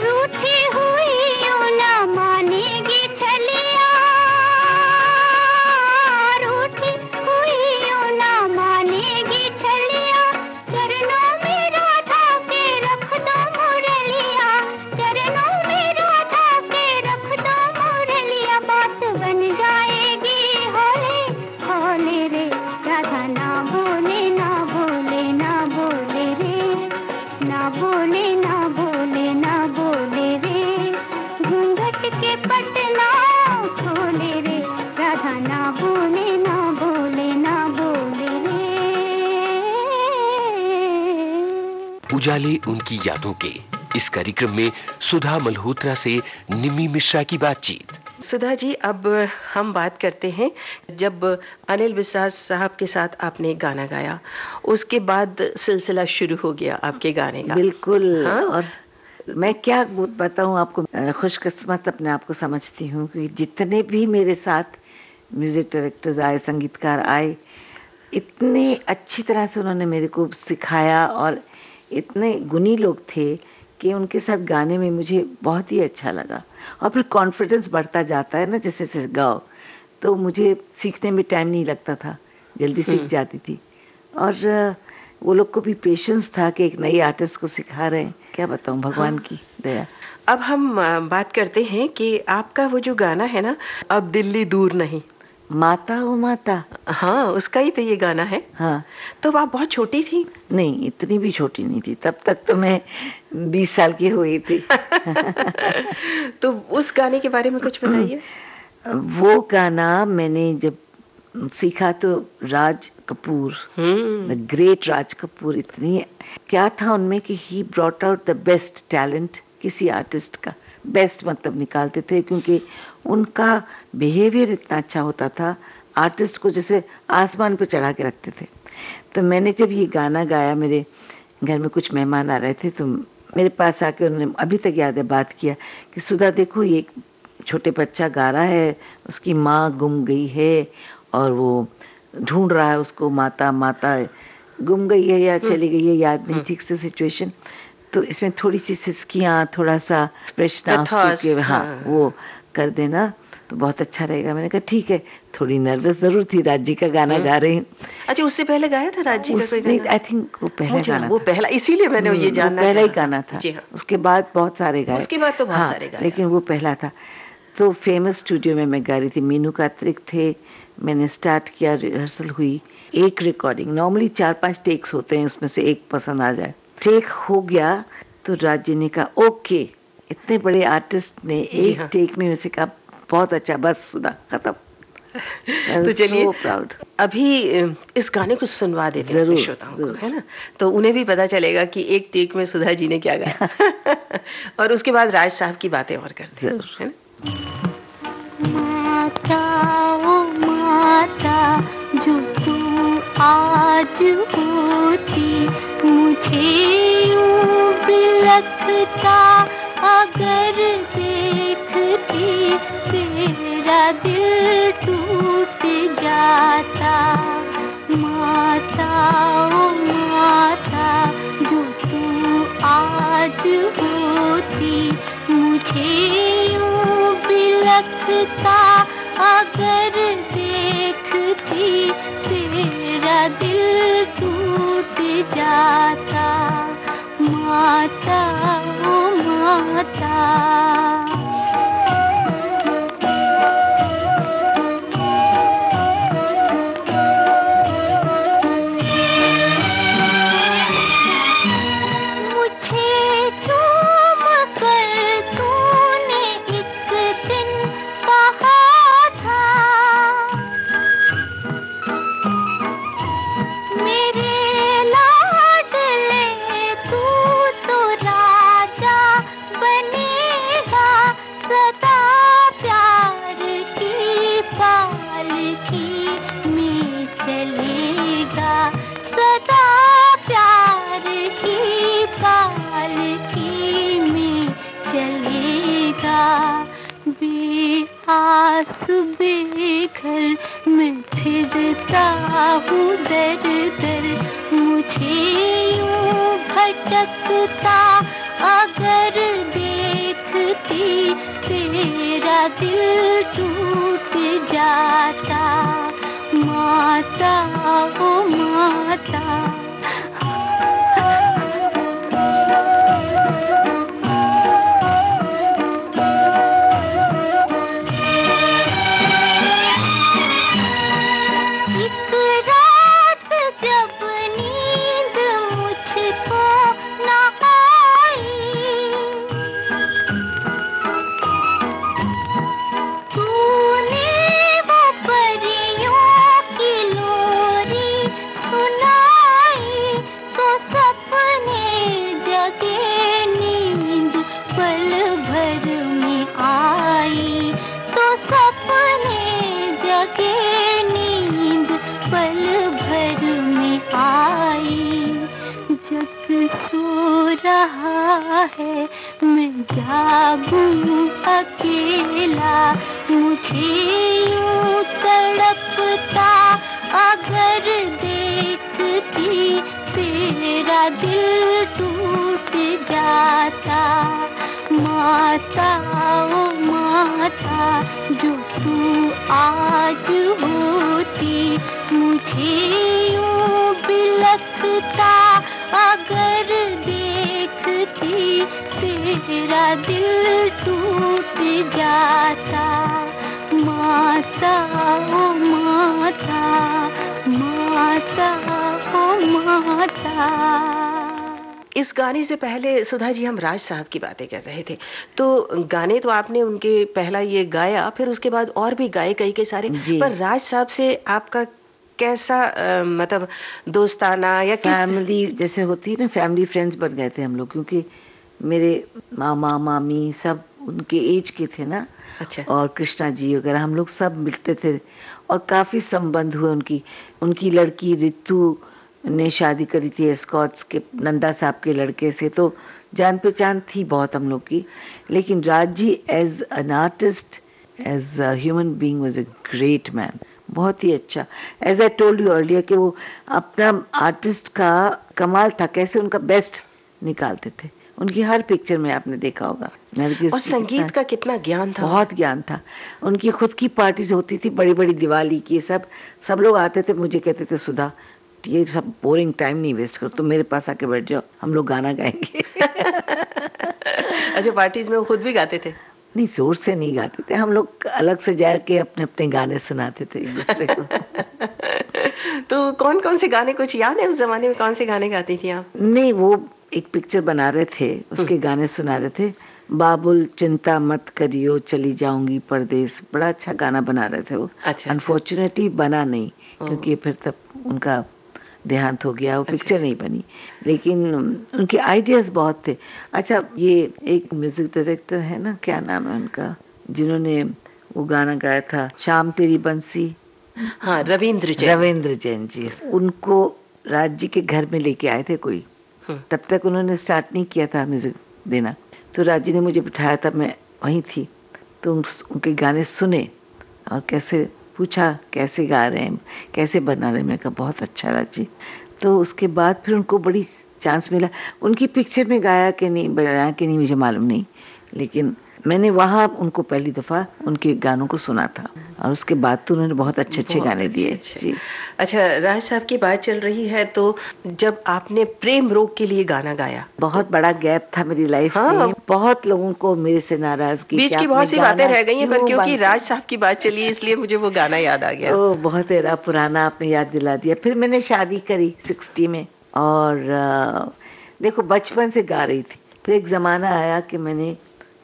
रूठी हुई यूं ना मानेगी छलिया, रूठी हुई यूं ना मानेगी छलिया। चरणों में राधा के रख दो मुरलिया, चरणों में राधा के रख दो मुरलिया। बात बन जाएगी हौले हौले रे, राधा ना बोले ना बोले ना बोले रे, ना बोले ना बोले ना बोले रे। घूंघट के पटना खोले रे, राधा ना बोले ना बोले ना बोले रे। उजाले उनकी यादों के इस कार्यक्रम में सुधा मल्होत्रा से निमी मिश्रा की बातचीत। सुधा जी, अब हम बात करते हैं, जब अनिल विश्वास साहब के साथ आपने गाना गाया, उसके बाद सिलसिला शुरू हो गया आपके गाने का। बिल्कुल। हाँ? और मैं क्या बताऊं आपको, खुशकिस्मत अपने आप को समझती हूँ कि जितने भी मेरे साथ म्यूजिक डायरेक्टर्स आए, संगीतकार आए, इतने अच्छी तरह से उन्होंने मेरे को सिखाया और इतने गुणी लोग थे कि उनके साथ गाने में मुझे बहुत ही अच्छा लगा। और फिर कॉन्फिडेंस बढ़ता जाता है ना, जैसे जैसे गाओ, तो मुझे सीखने में टाइम नहीं लगता था, जल्दी सीख जाती थी। और वो लोग को भी पेशेंस था कि एक नई आर्टिस्ट को सिखा रहे हैं। क्या बताऊं, भगवान की दया। अब हम बात करते हैं कि आपका वो जो गाना है ना, अब दिल्ली दूर नहीं, माता ओ माता, हाँ उसका ही तो ये गाना है। हाँ। तो आप बहुत छोटी थी? नहीं, इतनी भी छोटी नहीं थी, तब तक तो मैं 20 साल की हुई थी। तो उस गाने के बारे में कुछ बताइए। वो गाना मैंने जब सीखा तो राज कपूर, द ग्रेट राज कपूर, इतनी क्या था उनमें कि he brought out the best talent किसी आर्टिस्ट का। बेस्ट मतलब निकालते थे, क्योंकि उनका बिहेवियर इतना अच्छा होता था, आर्टिस्ट को जैसे आसमान पे चढ़ा के रखते थे। तो मैंने जब ये गाना गाया, मेरे घर में कुछ मेहमान आ रहे थे, तो मेरे पास आके उन्होंने, अभी तक याद है, बात किया कि सुधा देखो ये छोटे बच्चा गा रहा है, उसकी माँ गुम गई है और वो ढूंढ रहा है उसको, माता माता गुम गई है या चली गई है, याद नहीं ठीक से सिचुएशन। तो इसमें थोड़ी सी सिसकियाँ, थोड़ा सा एक्सप्रेशन, हाँ वो कर देना तो बहुत अच्छा रहेगा। मैंने कहा ठीक है। थोड़ी नर्वस जरूर थी, राजी का गाना गा रही हूँ। अच्छा, उससे पहले गाया था राजी का कोई गाना? आई थिंक वो पहला गाना, वो पहला, इसीलिए मैंने ये जानना, पहला ही गाना था। जी हाँ। उसके बाद बहुत सारे गाए, उसके बाद तो बहुत सारे गाए, लेकिन वो पहला था। तो फेमस स्टूडियो में मैं गा रही थी, मीनू कार्तिक थे, मैंने स्टार्ट किया, रिहर्सल हुई, एक रिकॉर्डिंग, नॉर्मली 4-5 टेक्स होते हैं, उसमें से एक पसंद आ जाए। टेक हो गया तो राज ने कहा ओके, इतने बड़े आर्टिस्ट ने एक टेक में से कहा बहुत अच्छा, बस सुधा खत्म। तो चलिए अभी इस गाने को सुनवा देते हैं श्रोताओं को, है ना, तो उन्हें भी पता चलेगा कि एक टेक में सुधा जी ने क्या गाया। और उसके बाद राज साहब की बातें और करते हैं। माता ओ माता जो तू आज होती, मुझे यूं बिलखता अगर देखती, तेरा दिल टूट जाता। माता ओ माता जो तू आज होती, मुझे यूं बिलखता अगर देखती, तेरा दिल टूट जाता। माता ओ माता। बेघर मैं फिरता हूँ दर दर, मुझे यूं भटकता अगर देखती, तेरा दिल टूट जाता। माता ओ माता। है मैं जागूं अकेला, मुझे यूं तड़पता अगर देखती, तेरा दिल टूट जाता। माता ओ माता जो तू आज होती, मुझे यूं बिलखता अगर देखती, तेरा दिल टूट जाता। माता ओ माता, माता ओ माता। इस गाने से पहले सुधा जी हम राज साहब की बातें कर रहे थे, तो गाने तो आपने उनके पहला ये गाया, फिर उसके बाद और भी गाए कई के सारे, पर राज साहब से आपका कैसा मतलब दोस्ताना या फैमिली जैसे होती है ना, फैमिली फ्रेंड्स बन गए थे हम लोग, क्योंकि मेरे मामा मामी सब उनके एज के थे ना। अच्छा। और कृष्णा जी वगैरह हम लोग सब मिलते थे और काफ़ी संबंध हुए। उनकी लड़की रितु ने शादी करी थी एस्कॉट्स के नंदा साहब के लड़के से, तो जान पहचान थी बहुत हम लोग की। लेकिन Raj ji as an artist, as a human being was a great man, बहुत ही अच्छा। As I told you earlier कि वो अपना आर्टिस्ट का कमाल था, कैसे उनका बेस्ट निकालते थे। उनकी हर पिक्चर में आपने देखा होगा। और संगीत का कितना ज्ञान था, बहुत ज्ञान था। उनकी खुद की पार्टीज होती थी, बड़ी बड़ी दिवाली की, सब लोग आते थे, मुझे कहते थे सुधा ये सब बोरिंग टाइम नहीं वेस्ट करो, तुम मेरे पास आके बैठ जाओ, हम लोग गाना गाएंगे। अच्छा, पार्टीज में वो खुद भी गाते थे? नहीं, जोर से नहीं गाते थे, हम लोग अलग से जाके अपने अपने गाने सुनाते थे एक दूसरे को। तो कौन कौन से गाने कुछ याद है? उस जमाने में कौन से गाने गाती थी आप? नहीं, वो एक पिक्चर बना रहे थे, उसके गाने सुना रहे थे। बाबुल चिंता मत करियो चली जाऊंगी परदेस, बड़ा अच्छा गाना बना रहे थे वो। अच्छा। अनफॉर्चुनेटली बना नहीं, क्योंकि फिर तब उनका देहांत हो गया, वो पिक्चर नहीं बनी, लेकिन उनके आइडियाज बहुत थे। अच्छा, ये एक म्यूजिक डायरेक्टर है ना, क्या नाम है उनका, जिन्होंने वो गाना गाया था शाम तेरी बंसी? हाँ, रविंद्र जैन जी। उनको राज जी के घर में लेके आए थे कोई, तब तक उन्होंने स्टार्ट नहीं किया था म्यूजिक देना। तो राज जी ने मुझे बिठाया था, मैं वहीं थी, तो उनके गाने सुने और कैसे पूछा कैसे गा रहे हैं, कैसे बना रहे हैं। मैंने कहा बहुत अच्छा राज जी। तो उसके बाद फिर उनको बड़ी चांस मिला। उनकी पिक्चर में गाया कि नहीं, बनाया कि नहीं मुझे मालूम नहीं, लेकिन मैंने वहाँ उनको पहली दफ़ा उनके गानों को सुना था, और उसके बाद तो उन्होंने बहुत अच्छे गाने दिए। जी। अच्छा, राज साहब की बात चल रही है, तो जब आपने प्रेम रोग के लिए गाना गाया, बहुत बड़ा गैप था मेरी लाइफ में। बहुत लोगों को मेरे से नाराजगी, बीच की बहुत सी बातें रह गई हैं, पर क्योंकि राज साहब की बात चली इसलिए मुझे वो गाना याद आ गया। ओ, बहुत एरा पुराना आपने याद दिला दिया। फिर मैंने शादी करी 60 में, और देखो बचपन से गा रही थी। फिर एक ज़माना आया कि मैंने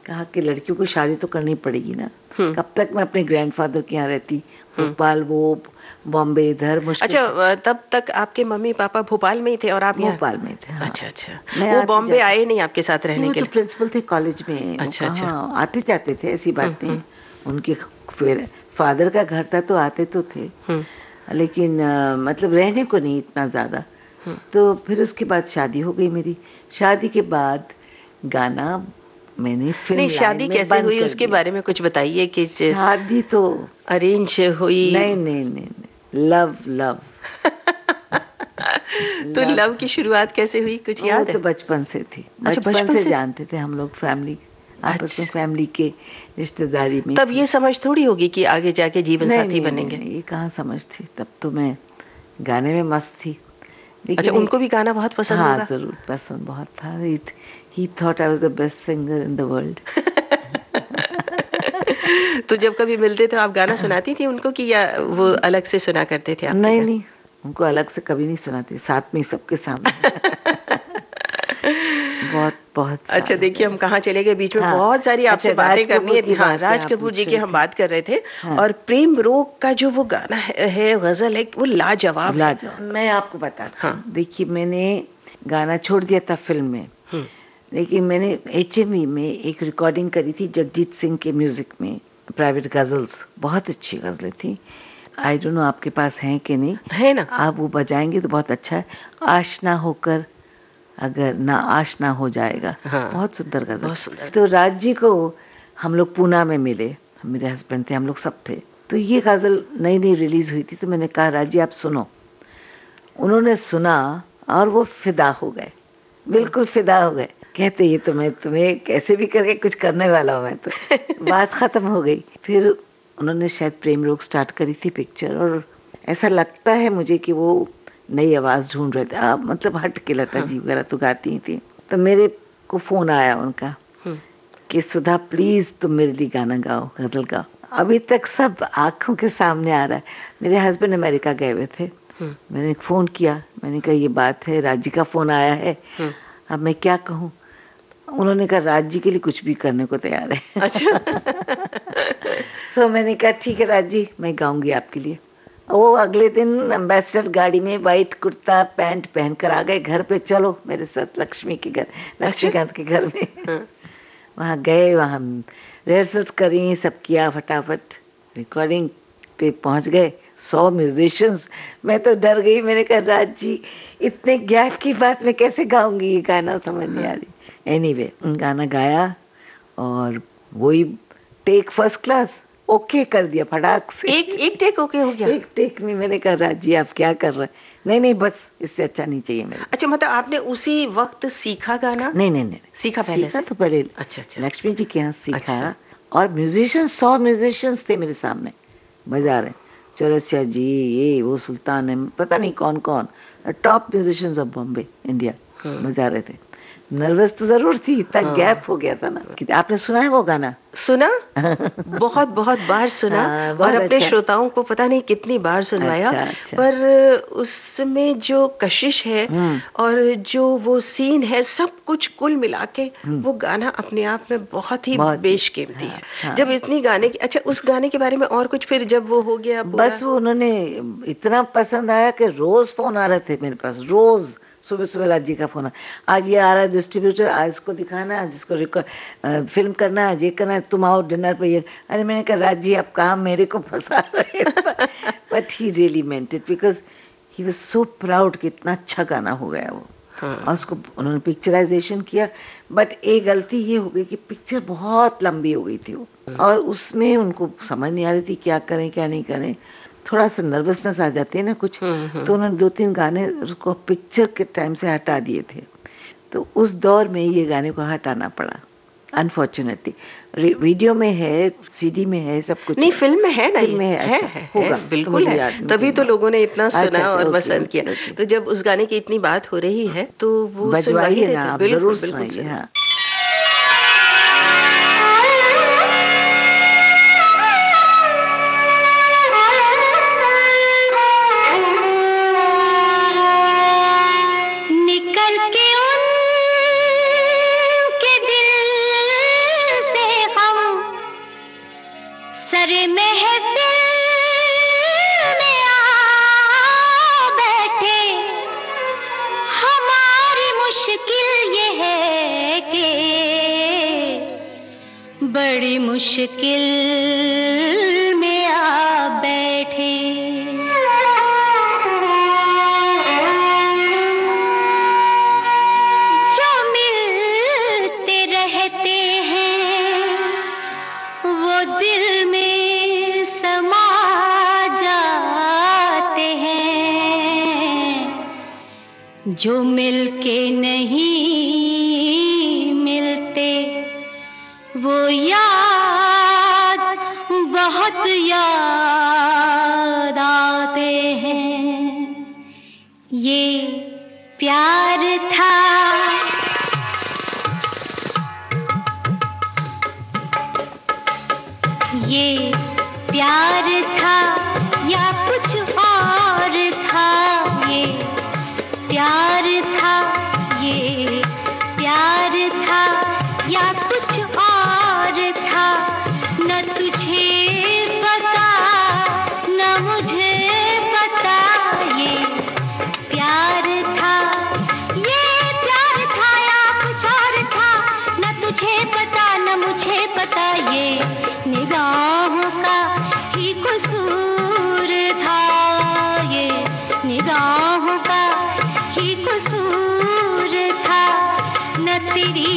कहा कि लड़कियों को शादी तो करनी पड़ेगी ना, कब तक मैं अपने ग्रैंडफादर के यहाँ रहती, भोपाल, वो बॉम्बे, इधर मुश्किल। अच्छा, तब तक आपके मम्मी पापा भोपाल में ही थे और आप भोपाल में थे? हाँ। अच्छा। वो बॉम्बे आए नहीं आपके साथ रहने के लिए? तो प्रिंसिपल थे कॉलेज में। अच्छा। आते जाते थे, ऐसी बात नहीं। उनके फिर फादर का घर था तो आते तो थे, लेकिन मतलब रहने को नहीं इतना ज्यादा। तो फिर उसके बाद शादी हो गई मेरी। शादी के बाद गाना मैंने फिल्म नहीं, शादी कैसे हुई उसके बारे में कुछ बताइए। कि शादी तो अरेंज हुई? नहीं, लव। तो लव की शुरुआत कैसे हुई, कुछ याद है? तो बचपन से थी। अच्छा, बचपन से जानते थे हम लोग, फैमिली आपस में, फैमिली के रिश्तेदारी में। तब ये समझ थोड़ी होगी कि आगे जाके जीवन साथी बनेंगे? ये कहाँ समझ थी, तब तो मैं गाने में मस्त थी। अच्छा, उनको भी गाना बहुत पसंद होगा? हाँ, जरूर पसंद बहुत था। He thought I was the best singer in the world. तो जब कभी मिलते थे आप गाना सुनाती थी उनको, कि या वो अलग से सुना करते थे? नहीं, उनको अलग से कभी नहीं सुनाती, साथ में सबके सामने। बहुत। अच्छा, देखिए हम कहाँ चले गए बीच में। हाँ, बहुत सारी आपसे बातें करनी है। हाँ, राज कपूर जी की हम बात कर रहे थे। हाँ। और प्रेम रोग का जो वो गाना है, गजल है, वो लाजवाब। मैं आपको बताता हूँ। देखिए, मैंने गाना छोड़ दिया था फिल्म में, लेकिन मैंने HMV में एक रिकॉर्डिंग करी थी जगजीत सिंह के म्यूजिक में, प्राइवेट गजल्स, बहुत अच्छी गजलें थी। आई डोंट नो आपके पास हैं कि नहीं, है ना? आप वो बजाएंगे तो बहुत अच्छा है। आशना होकर अगर ना आशना हो जाएगा। हाँ, बहुत सुंदर गजल, बहुत सुंदर। तो राज जी को हम लोग पूना में मिले, मेरे हस्बैंड थे, हम लोग सब थे। तो ये गजल नई रिलीज हुई थी, तो मैंने कहा राज जी आप सुनो। उन्होंने सुना और वो फिदा हो गए, बिल्कुल फिदा हो गए। कहते ये तो मैं तुम्हें कैसे भी करके कुछ करने वाला हूँ मैं तो। बात खत्म हो गई। फिर उन्होंने शायद प्रेम रोग स्टार्ट करी थी पिक्चर, और ऐसा लगता है मुझे कि वो नई आवाज ढूंढ रहे थे। मतलब हट के लता जी वगैरह तो गाती ही थी। तो मेरे को फोन आया उनका कि सुधा प्लीज तुम मेरे लिए गाना गाओ, गजल गाओ। अभी तक सब आंखों के सामने आ रहा है। मेरे हस्बैंड अमेरिका गए हुए थे, मैंने फोन किया, मैंने कहा ये बात है, राज जी का फोन आया है, अब मैं क्या कहूँ। उन्होंने कहा राज जी के लिए कुछ भी करने को तैयार है। अच्छा। तो मैंने कहा ठीक है राज जी, मैं गाऊंगी आपके लिए। वो अगले दिन एम्बेसडर गाड़ी में वाइट कुर्ता पैंट पहनकर आ गए घर पे। चलो मेरे साथ लक्ष्मी के घर, लक्ष्मीकांत के घर में। वहाँ गए, वहाँ रिहर्सल करी, सब किया, फटाफट रिकॉर्डिंग पे पहुँच गए। 100 म्यूजिशियंस। मैं तो डर गई, मैंने कहा राज जी इतने गैप की बात मैं कैसे गाऊंगी, ये गाना समझ नहीं आ रही। एनीवे, गाना गाया और वही टेक फर्स्ट क्लास ओके कर दिया फटाक से। एक टेक ओके हो गया? एक टेक में। मैंने कहा राज जी आप क्या कर रहे हैं? नहीं बस इससे अच्छा नहीं चाहिए मेरे। अच्छा, मतलब आपने उसी वक्त सीखा गाना? नहीं, सीखा पहले से? तो पहले अच्छा लक्ष्मी जी के यहाँ सीखा। और म्यूजिशियन 100 म्यूजिशियंस थे मेरे सामने बजा रहे। चौरसिया जी, ये वो सुल्तान है, पता नहीं कौन कौन, top musicians of Bombay India बजा रहे थे। नर्वस तो जरूर थी, इतना गैप हो गया था ना। आपने सुना है वो गाना? सुना, बहुत बहुत बार सुना। और अपने श्रोताओं को पता नहीं कितनी बार सुनवाया। पर उसमें जो कशिश है और जो वो सीन है, सब कुछ कुल मिला के वो गाना अपने आप में बहुत ही बेशकीमती है। जब इतनी गाने की, अच्छा उस गाने के बारे में और कुछ, फिर जब वो हो गया बस वो उन्होंने इतना पसंद आया कि रोज फोन आ रहे थे मेरे पास, रोज सुबह सुबह राज जी का फोन, आज ये आ रहा है डिस्ट्रीब्यूटर, आज इसको दिखाना है, आज इसको फिल्म करना है, आज ये करना है, तुम आओ डिनर पे। ये अरे मैंने कहा राज जी आप कहाँ मेरे को फंसा रहे हैं। But he really meant it because he was so proud कि इतना अच्छा गाना हो गया वो। और उसको उन्होंने पिक्चराइजेशन किया। बट एक गलती ये हो गई कि पिक्चर बहुत लंबी हो गई थी वो, और उसमें उनको समझ नहीं आ रही थी क्या करें क्या नहीं करें, थोड़ा सा नर्वसनेस आ जाती है ना कुछ। तो उन्होंने 2-3 गाने उसको पिक्चर के टाइम से हटा दिए थे। तो उस दौर में ये गाने को हटाना पड़ा अनफॉर्चुनेटली। वीडियो में है, सीडी में है, सब कुछ नहीं, फिल्म में है ना, फिल्म में है होगा, बिल्कुल है, तभी तो लोगों ने इतना सुना और पसंद किया। तो जब उस गाने की इतनी बात हो रही है तो वो सुनवाइए ना आप, जरूर सुनाइए। हाँ, बड़ी मुश्किल में आ बैठे। जो मिलते रहते हैं वो दिल में समा जाते हैं, जो मिलके नहीं मिलते वो याद बहुत याद आते हैं। ये प्यार था, ये प्यार था या कुछ और था, ये प्यार था, ये प्यार था या कुछ और था, न तुझे पता न मुझे पता, ये प्यार था, ये प्यार था या कुछ और था, न तुझे पता न मुझे पता, ये निगाहों का ही कसूर था, ये निगाहों का ही कसूर था, न तेरी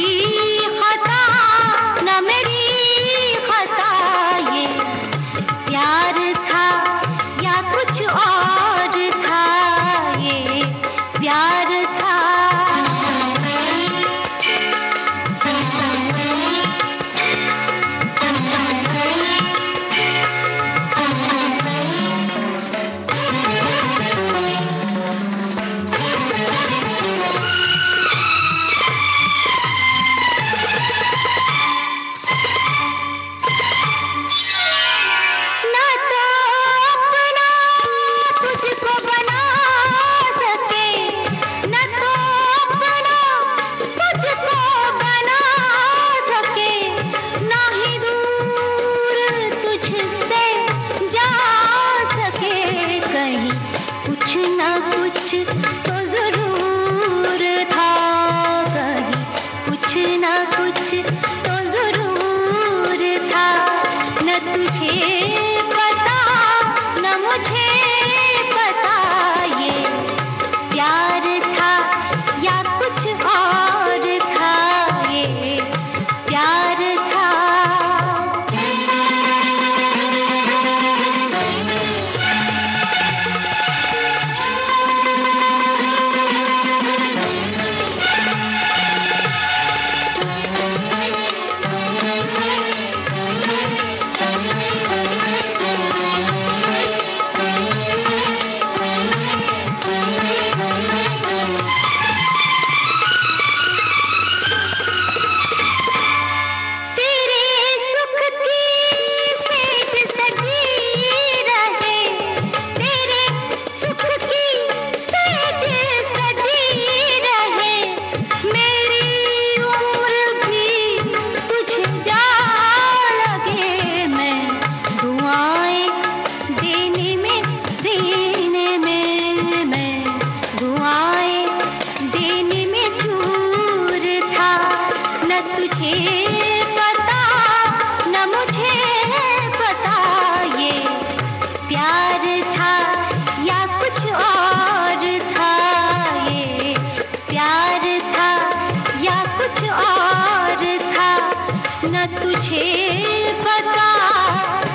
मुझे पता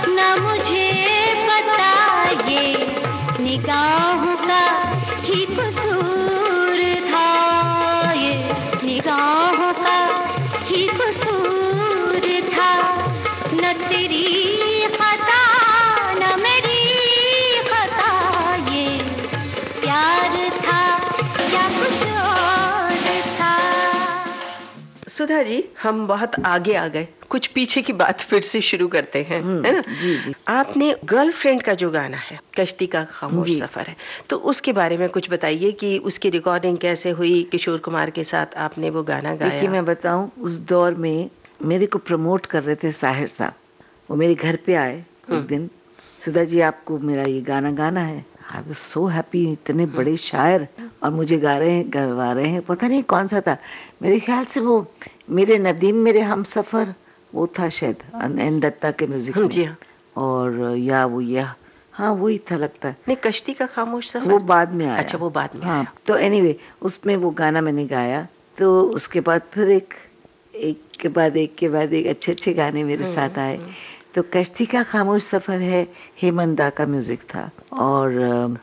न मुझे पता, ये निगाहों का ही कसूर था, ये निगाहों का ही कसूर था। न तेरी खता न मेरी खता, ये प्यार था या कुछ और था। सुधा जी, हम बहुत आगे आ गए, कुछ पीछे की बात फिर से शुरू करते हैं, है ना? जी जी। आपने गर्लफ्रेंड का जो गाना है, कश्ती का खामोश सफर है, तो उसके बारे में कुछ बताइए कि उसकी रिकॉर्डिंग कैसे हुई, किशोर कुमार के साथ आपने वो गाना गाया? देखिए, मैं बताऊं, उस दौर में मेरे को प्रमोट कर रहे थे साहिर साहब। वो मेरे घर पे आए एक दिन, सुधा जी आपको मेरा ये गाना गाना है। आई वाज सो हैप्पी, इतने बड़े शायर और मुझे गवा रहे हैं। पता नहीं कौन सा था, मेरे ख्याल से वो मेरे नदीम मेरे हम सफर वो था शायद, एन दत्ता के म्यूजिक में। जी हाँ। और या वो हाँ वही था लगता है। नहीं, कश्ती का खामोश सफर वो बाद में आया। अच्छा, वो बाद में हाँ आया। तो एनीवे उसमें वो गाना मैंने गाया। तो उसके बाद फिर एक के बाद एक अच्छे अच्छे गाने मेरे साथ आए। तो कश्ती का खामोश सफर है, हेमंदा का म्यूजिक था और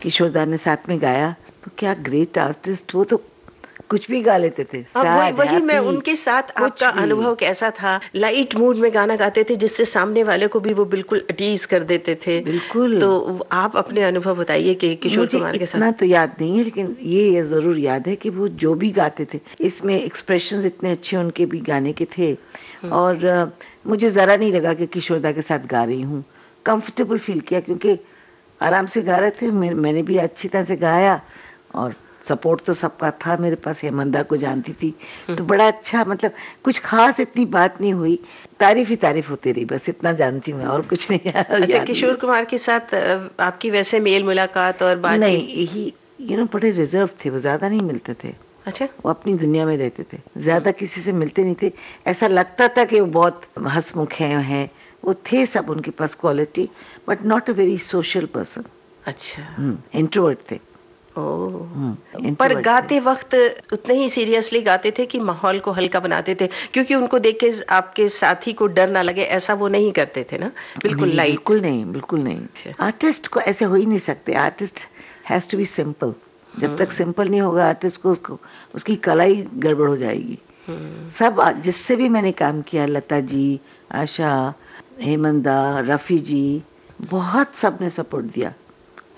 किशोरदा ने साथ में गाया। तो क्या ग्रेट आर्टिस्ट, वो तो कुछ भी गा लेते थे। वही मैं उनके साथ आपका अनुभव कैसा था? लाइट मूड में गाना गाते थे जिससे सामने वाले को भी वो बिल्कुल अटीज कर देते थे। बिल्कुल। तो आप अपने अनुभव बताइए कि किशोर कुमार के साथ। इतना तो याद नहीं है, लेकिन ये जरूर याद है कि वो जो भी गाते थे, इसमें एक्सप्रेशंस इतने अच्छे उनके भी गाने के थे। और मुझे जरा नहीं लगा कि किशोरदा के साथ गा रही हूँ। कंफर्टेबल फील किया क्योंकि आराम से गा रहे थे। मैंने भी अच्छी तरह से गाया और सपोर्ट तो सबका था मेरे पास। हेमंदा को जानती थी तो बड़ा अच्छा, मतलब कुछ खास इतनी बात नहीं हुई, तारीफ ही तारीफ होती रही, बस इतना जानती हूँ और कुछ नहीं। अच्छा, किशोर कुमार के साथ आपकी वैसे मेल मुलाकात और बात? नहीं, ही बड़े रिजर्व थे, वो ज्यादा नहीं मिलते थे। अच्छा। वो अपनी दुनिया में रहते थे, ज्यादा किसी से मिलते नहीं थे। ऐसा लगता था कि वो बहुत हंसमुख हैं। वो थे सब उनके पास quality, but not a very social person. अच्छा। इंट्रोवर्ट थे। पर गाते वक्त उतने ही सीरियसली गाते थे कि माहौल को हल्का बनाते थे, क्योंकि उनको देख के आपके साथी को डर ना लगे, ऐसा वो नहीं करते थे ना? बिल्कुल लाइट। बिल्कुल नहीं। आर्टिस्ट को ऐसे हो ही नहीं सकते। Artist has to be simple. जब तक सिंपल नहीं होगा आर्टिस्ट को, उसकी कला ही गड़बड़ हो जाएगी। सब जिससे भी मैंने काम किया, लता जी, आशा, हेमंदा, रफी जी, बहुत सबने सपोर्ट दिया,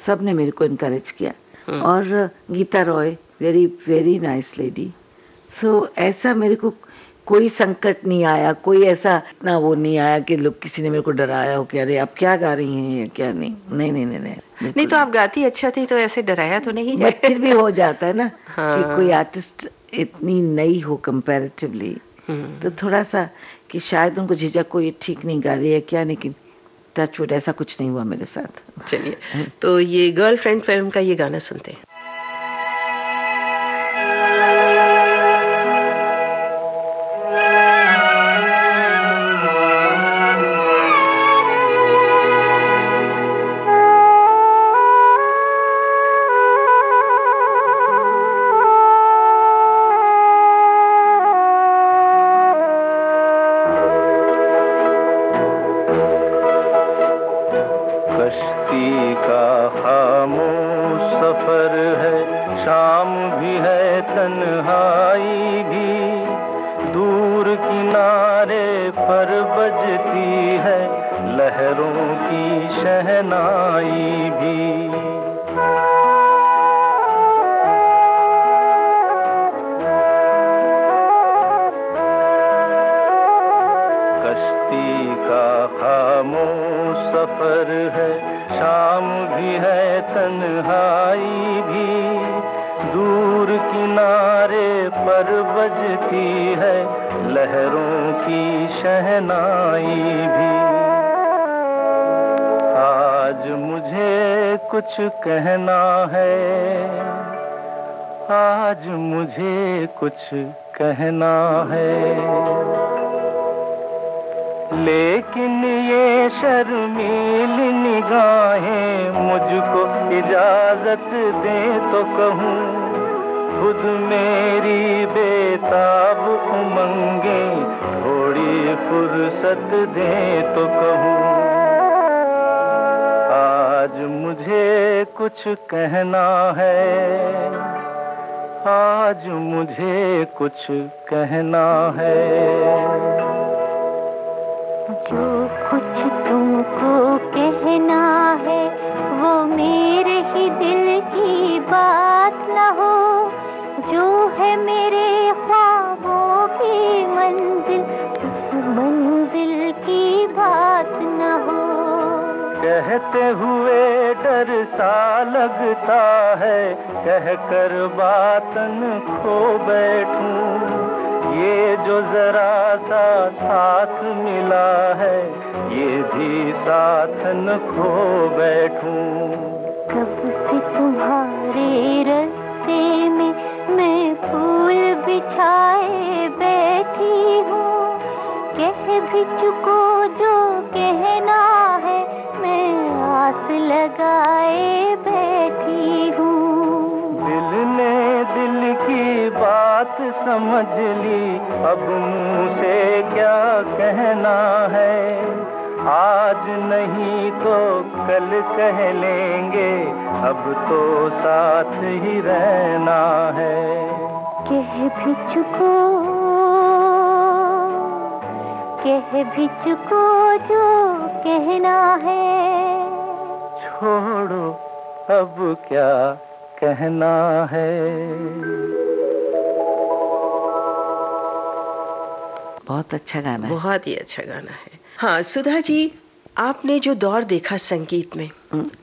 सबने मेरे को इनकरेज किया। और Geeta Roy, very very nice lady. So ऐसा मेरे को कोई संकट नहीं आया, कोई ऐसा ना वो नहीं आया कि लोग किसी ने मेरे को डराया हो कि अरे आप क्या गा रही हैं या क्या। नहीं। तो आप गाती अच्छा थी, तो ऐसे डराया तो नहीं जाए? फिर भी हो जाता है ना। हाँ। कि कोई आर्टिस्ट इतनी नई हो कंपैरेटिवली, तो थोड़ा सा कि शायद उनको झिझक को ये ठीक नहीं गा रही है क्या, लेकिन टचवुड ऐसा कुछ नहीं हुआ मेरे साथ। चलिए, तो ये गर्लफ्रेंड फिल्म का ये गाना सुनते हैं। कुछ कहना है, लेकिन ये शर्मीली निगाहें मुझको इजाजत दे तो कहूँ, खुद मेरी बेताब उमंगे थोड़ी फुर्सत दे तो कहूँ, आज मुझे कुछ कहना है, आज मुझे कुछ कहना है। जो कुछ तुमको कहना है वो मेरे ही दिल की बात न हो, जो है मेरे ख्वाबों की मंजिल उस मंजिल की बात न हो। कहते हुए डर सा लगता है, कहकर बातन खो बैठूं, ये जो जरा सा साथ मिला है ये भी साथ न खो बैठूं। कब से तुम्हारे रास्ते में मैं फूल बिछाए बैठी हूँ, कह भी चुको जो कहना है मैं आस लगाए बैठी हूँ। दिल ने दिल की बात समझ ली, अब मुँह से क्या कहना है, आज नहीं तो कल कह लेंगे, अब तो साथ ही रहना है। कह भी चुको जो कहना है, छोड़ो अब क्या कहना है। बहुत अच्छा गाना है। बहुत ही अच्छा गाना है। हाँ सुधा जी, आपने जो दौर देखा संगीत में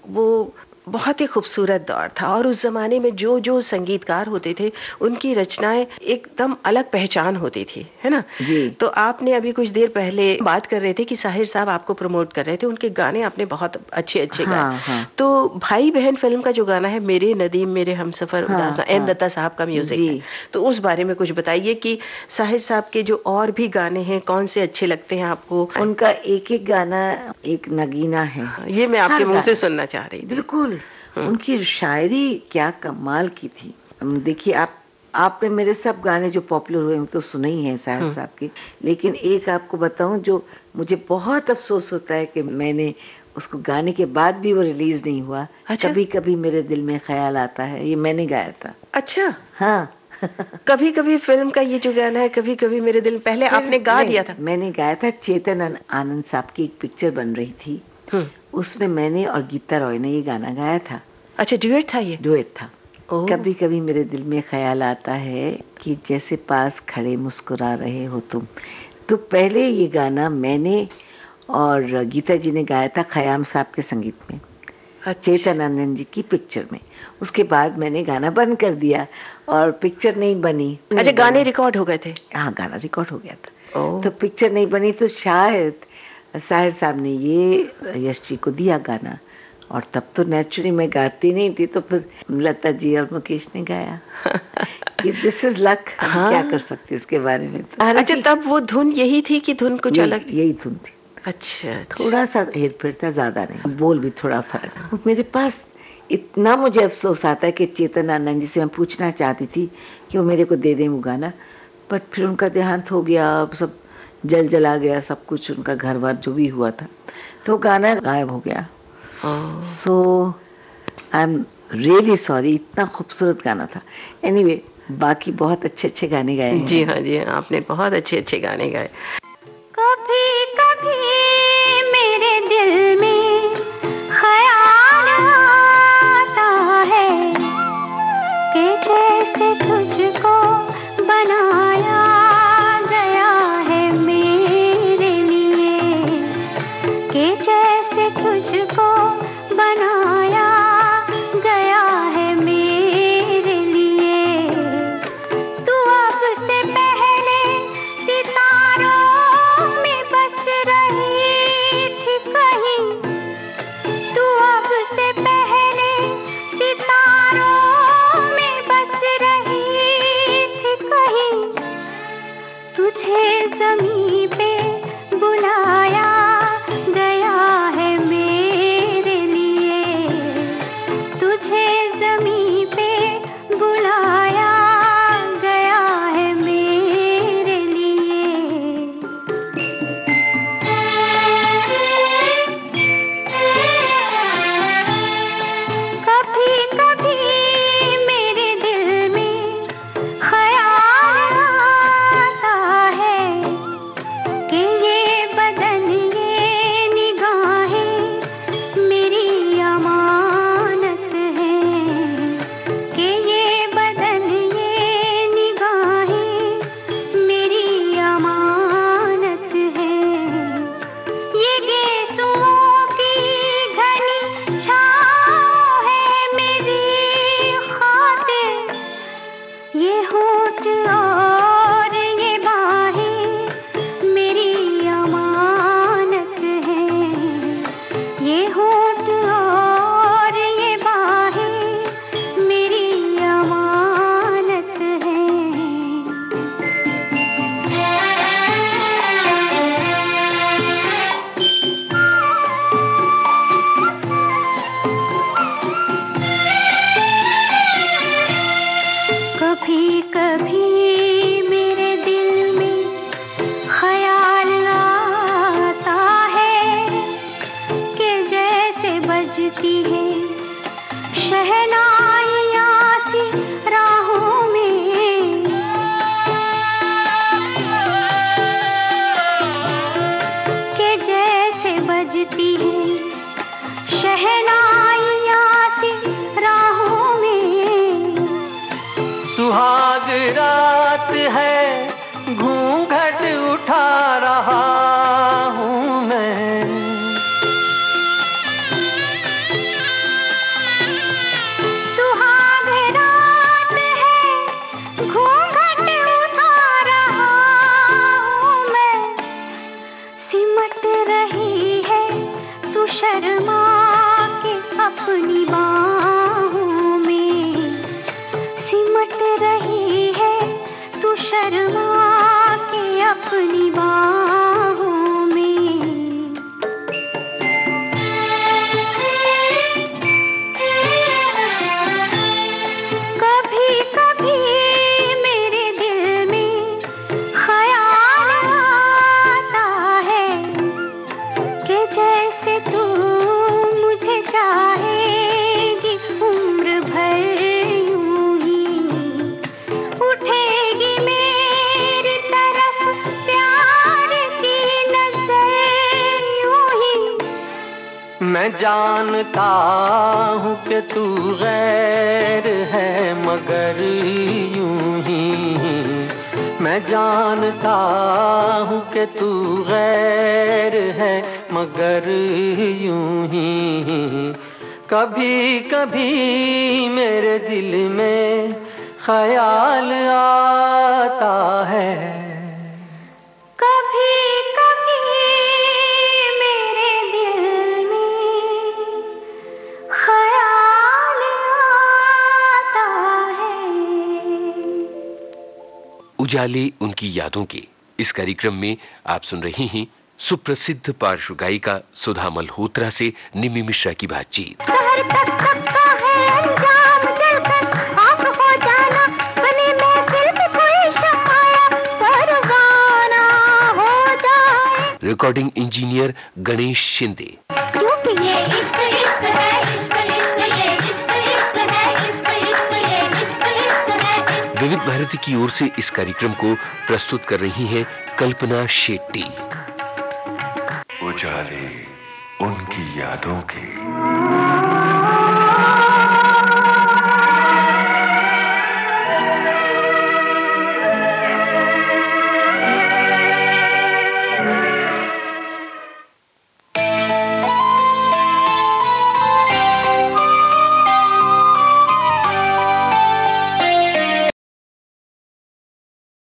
वो बहुत ही खूबसूरत दौर था, और उस जमाने में जो जो संगीतकार होते थे उनकी रचनाएं एकदम अलग पहचान होती थी, है ना जी। तो आपने अभी कुछ देर पहले बात कर रहे थे कि साहिर साहब आपको प्रमोट कर रहे थे, उनके गाने आपने बहुत अच्छे अच्छे हाँ, गाए। हाँ। तो भाई बहन फिल्म का जो गाना है मेरे नदीम मेरे हमसफर हाँ, उदासना, एन हाँ। दत्ता साहब का म्यूजिक जी। है, तो उस बारे में कुछ बताइए कि साहिर साहब के जो और भी गाने हैं कौन से अच्छे लगते हैं आपको? उनका एक एक गाना एक नगीना है। ये मैं आपके हर मुंह से गाना। सुनना चाह रही थी। बिल्कुल, उनकी शायरी क्या कमाल की थी। देखिए आपने मेरे सब गाने जो पॉपुलर हुए हैं तो सुने ही हैं साहिर साहब के, लेकिन एक आपको बताऊं जो मुझे बहुत अफसोस होता है कि मैंने उसको गाने के बाद भी वो रिलीज नहीं हुआ। अच्छा? कभी कभी मेरे दिल में ख्याल आता है, ये मैंने गाया था। अच्छा। हाँ। कभी कभी फिल्म का ये जो गाना है कभी कभी मेरे दिल, पहले आपने गा दिया था? मैंने गाया था। चेतन आनंद साहब की एक पिक्चर बन रही थी, उसमें मैंने और गीता रॉय ने ये गाना गाया था। अच्छा, ड्यूएट था ये? ड्यूएट था। ओह। कभी कभी मेरे दिल में ख्याल आता है कि जैसे पास खड़े मुस्कुरा रहे हो तुम। तो पहले ये गाना मैंने और गीता जी ने गाया था खयाम साहब के संगीत में, चेतन आनंद जी की पिक्चर में। उसके बाद मैंने गाना बंद कर दिया और पिक्चर नहीं बनी। अच्छा, गाने रिकॉर्ड हो गए थे? हाँ, गाना रिकॉर्ड हो गया था। तो पिक्चर नहीं बनी तो शायद साहिर साहब ने ये यश जी को दिया गाना, और तब तो नेचुरली मैं गाती नहीं थी, तो फिर लता जी और मुकेश ने गाया। This is luck. हाँ। क्या कर सकते इसके बारे में तो। अच्छा, तब वो धुन यही थी कि धुन कुछ अलग थी? यही धुन थी। अच्छा, थोड़ा सा हेर फेर था, ज्यादा नहीं। बोल भी थोड़ा फर्क। मेरे पास इतना मुझे अफसोस आता है कि चेतन आनंद जी से मैं पूछना चाहती थी कि वो मेरे को दे दें वो गाना, बट फिर उनका देहांत हो गया, सब जला गया, सब कुछ उनका घर बार जो भी हुआ था, तो गाना गायब हो गया। सो आई एम रियली सॉरी। इतना खूबसूरत गाना था। एनीवे, बाकी बहुत अच्छे अच्छे गाने गाए हैं। जी हाँ, जी हाँ, आपने बहुत अच्छे अच्छे गाने गाए। कभी कभी मेरे दिल में ख्याल आता है कि जैसे तुझको बनाया गया है मेरे लिए, कि जैसे तुझको बनाया गया है मेरे लिए। तू अब से पहले सितारों में बस रही थी कहीं, तू अब से पहले सितारों में बस रही थी कहीं, रात है, घूंघट उठा रहा हूँ मैं। सुहाग रात है, घूंघट उठा रहा हूँ मैं। सिमट रही है तू शर्मा के अपनी बाहों में। सिमट रही है तू शर्मा के अपनी बाहों में। कभी कभी मेरे दिल में ख्याल आता है कि जैसे तू मुझे चाहेगी उम्र भर यूं ही। उठेगी मेरी तरफ प्यार की नजर यूं ही। मैं जानता हूँ कि तू गैर है मगर यूं ही। मैं जानता हूँ कि तू गैर है मगर यूं ही। कभी कभी मेरे दिल में ख्याल आता है। कभी कभी मेरे दिल में ख्याल आता है। उजाले उनकी यादों के इस कार्यक्रम में आप सुन रही हैं सुप्रसिद्ध पार्श्व गायिका सुधा मल्होत्रा से निमी मिश्रा की बातचीत। शहर तक सबका है अंजाम, जलकर आग हो जाना, बने महफिल में कोई शमाया परवाना हो जाए। Recording engineer Ganesh Shinde. क्योंकि ये इश्क इश्क है, इश्क इश्क ये इश्क इश्क है, इश्क इश्क ये इश्क इश्क है। विविध भारती की ओर से इस कार्यक्रम को प्रस्तुत कर रही हैं कल्पना शेट्टी। उजाले उनकी यादों के।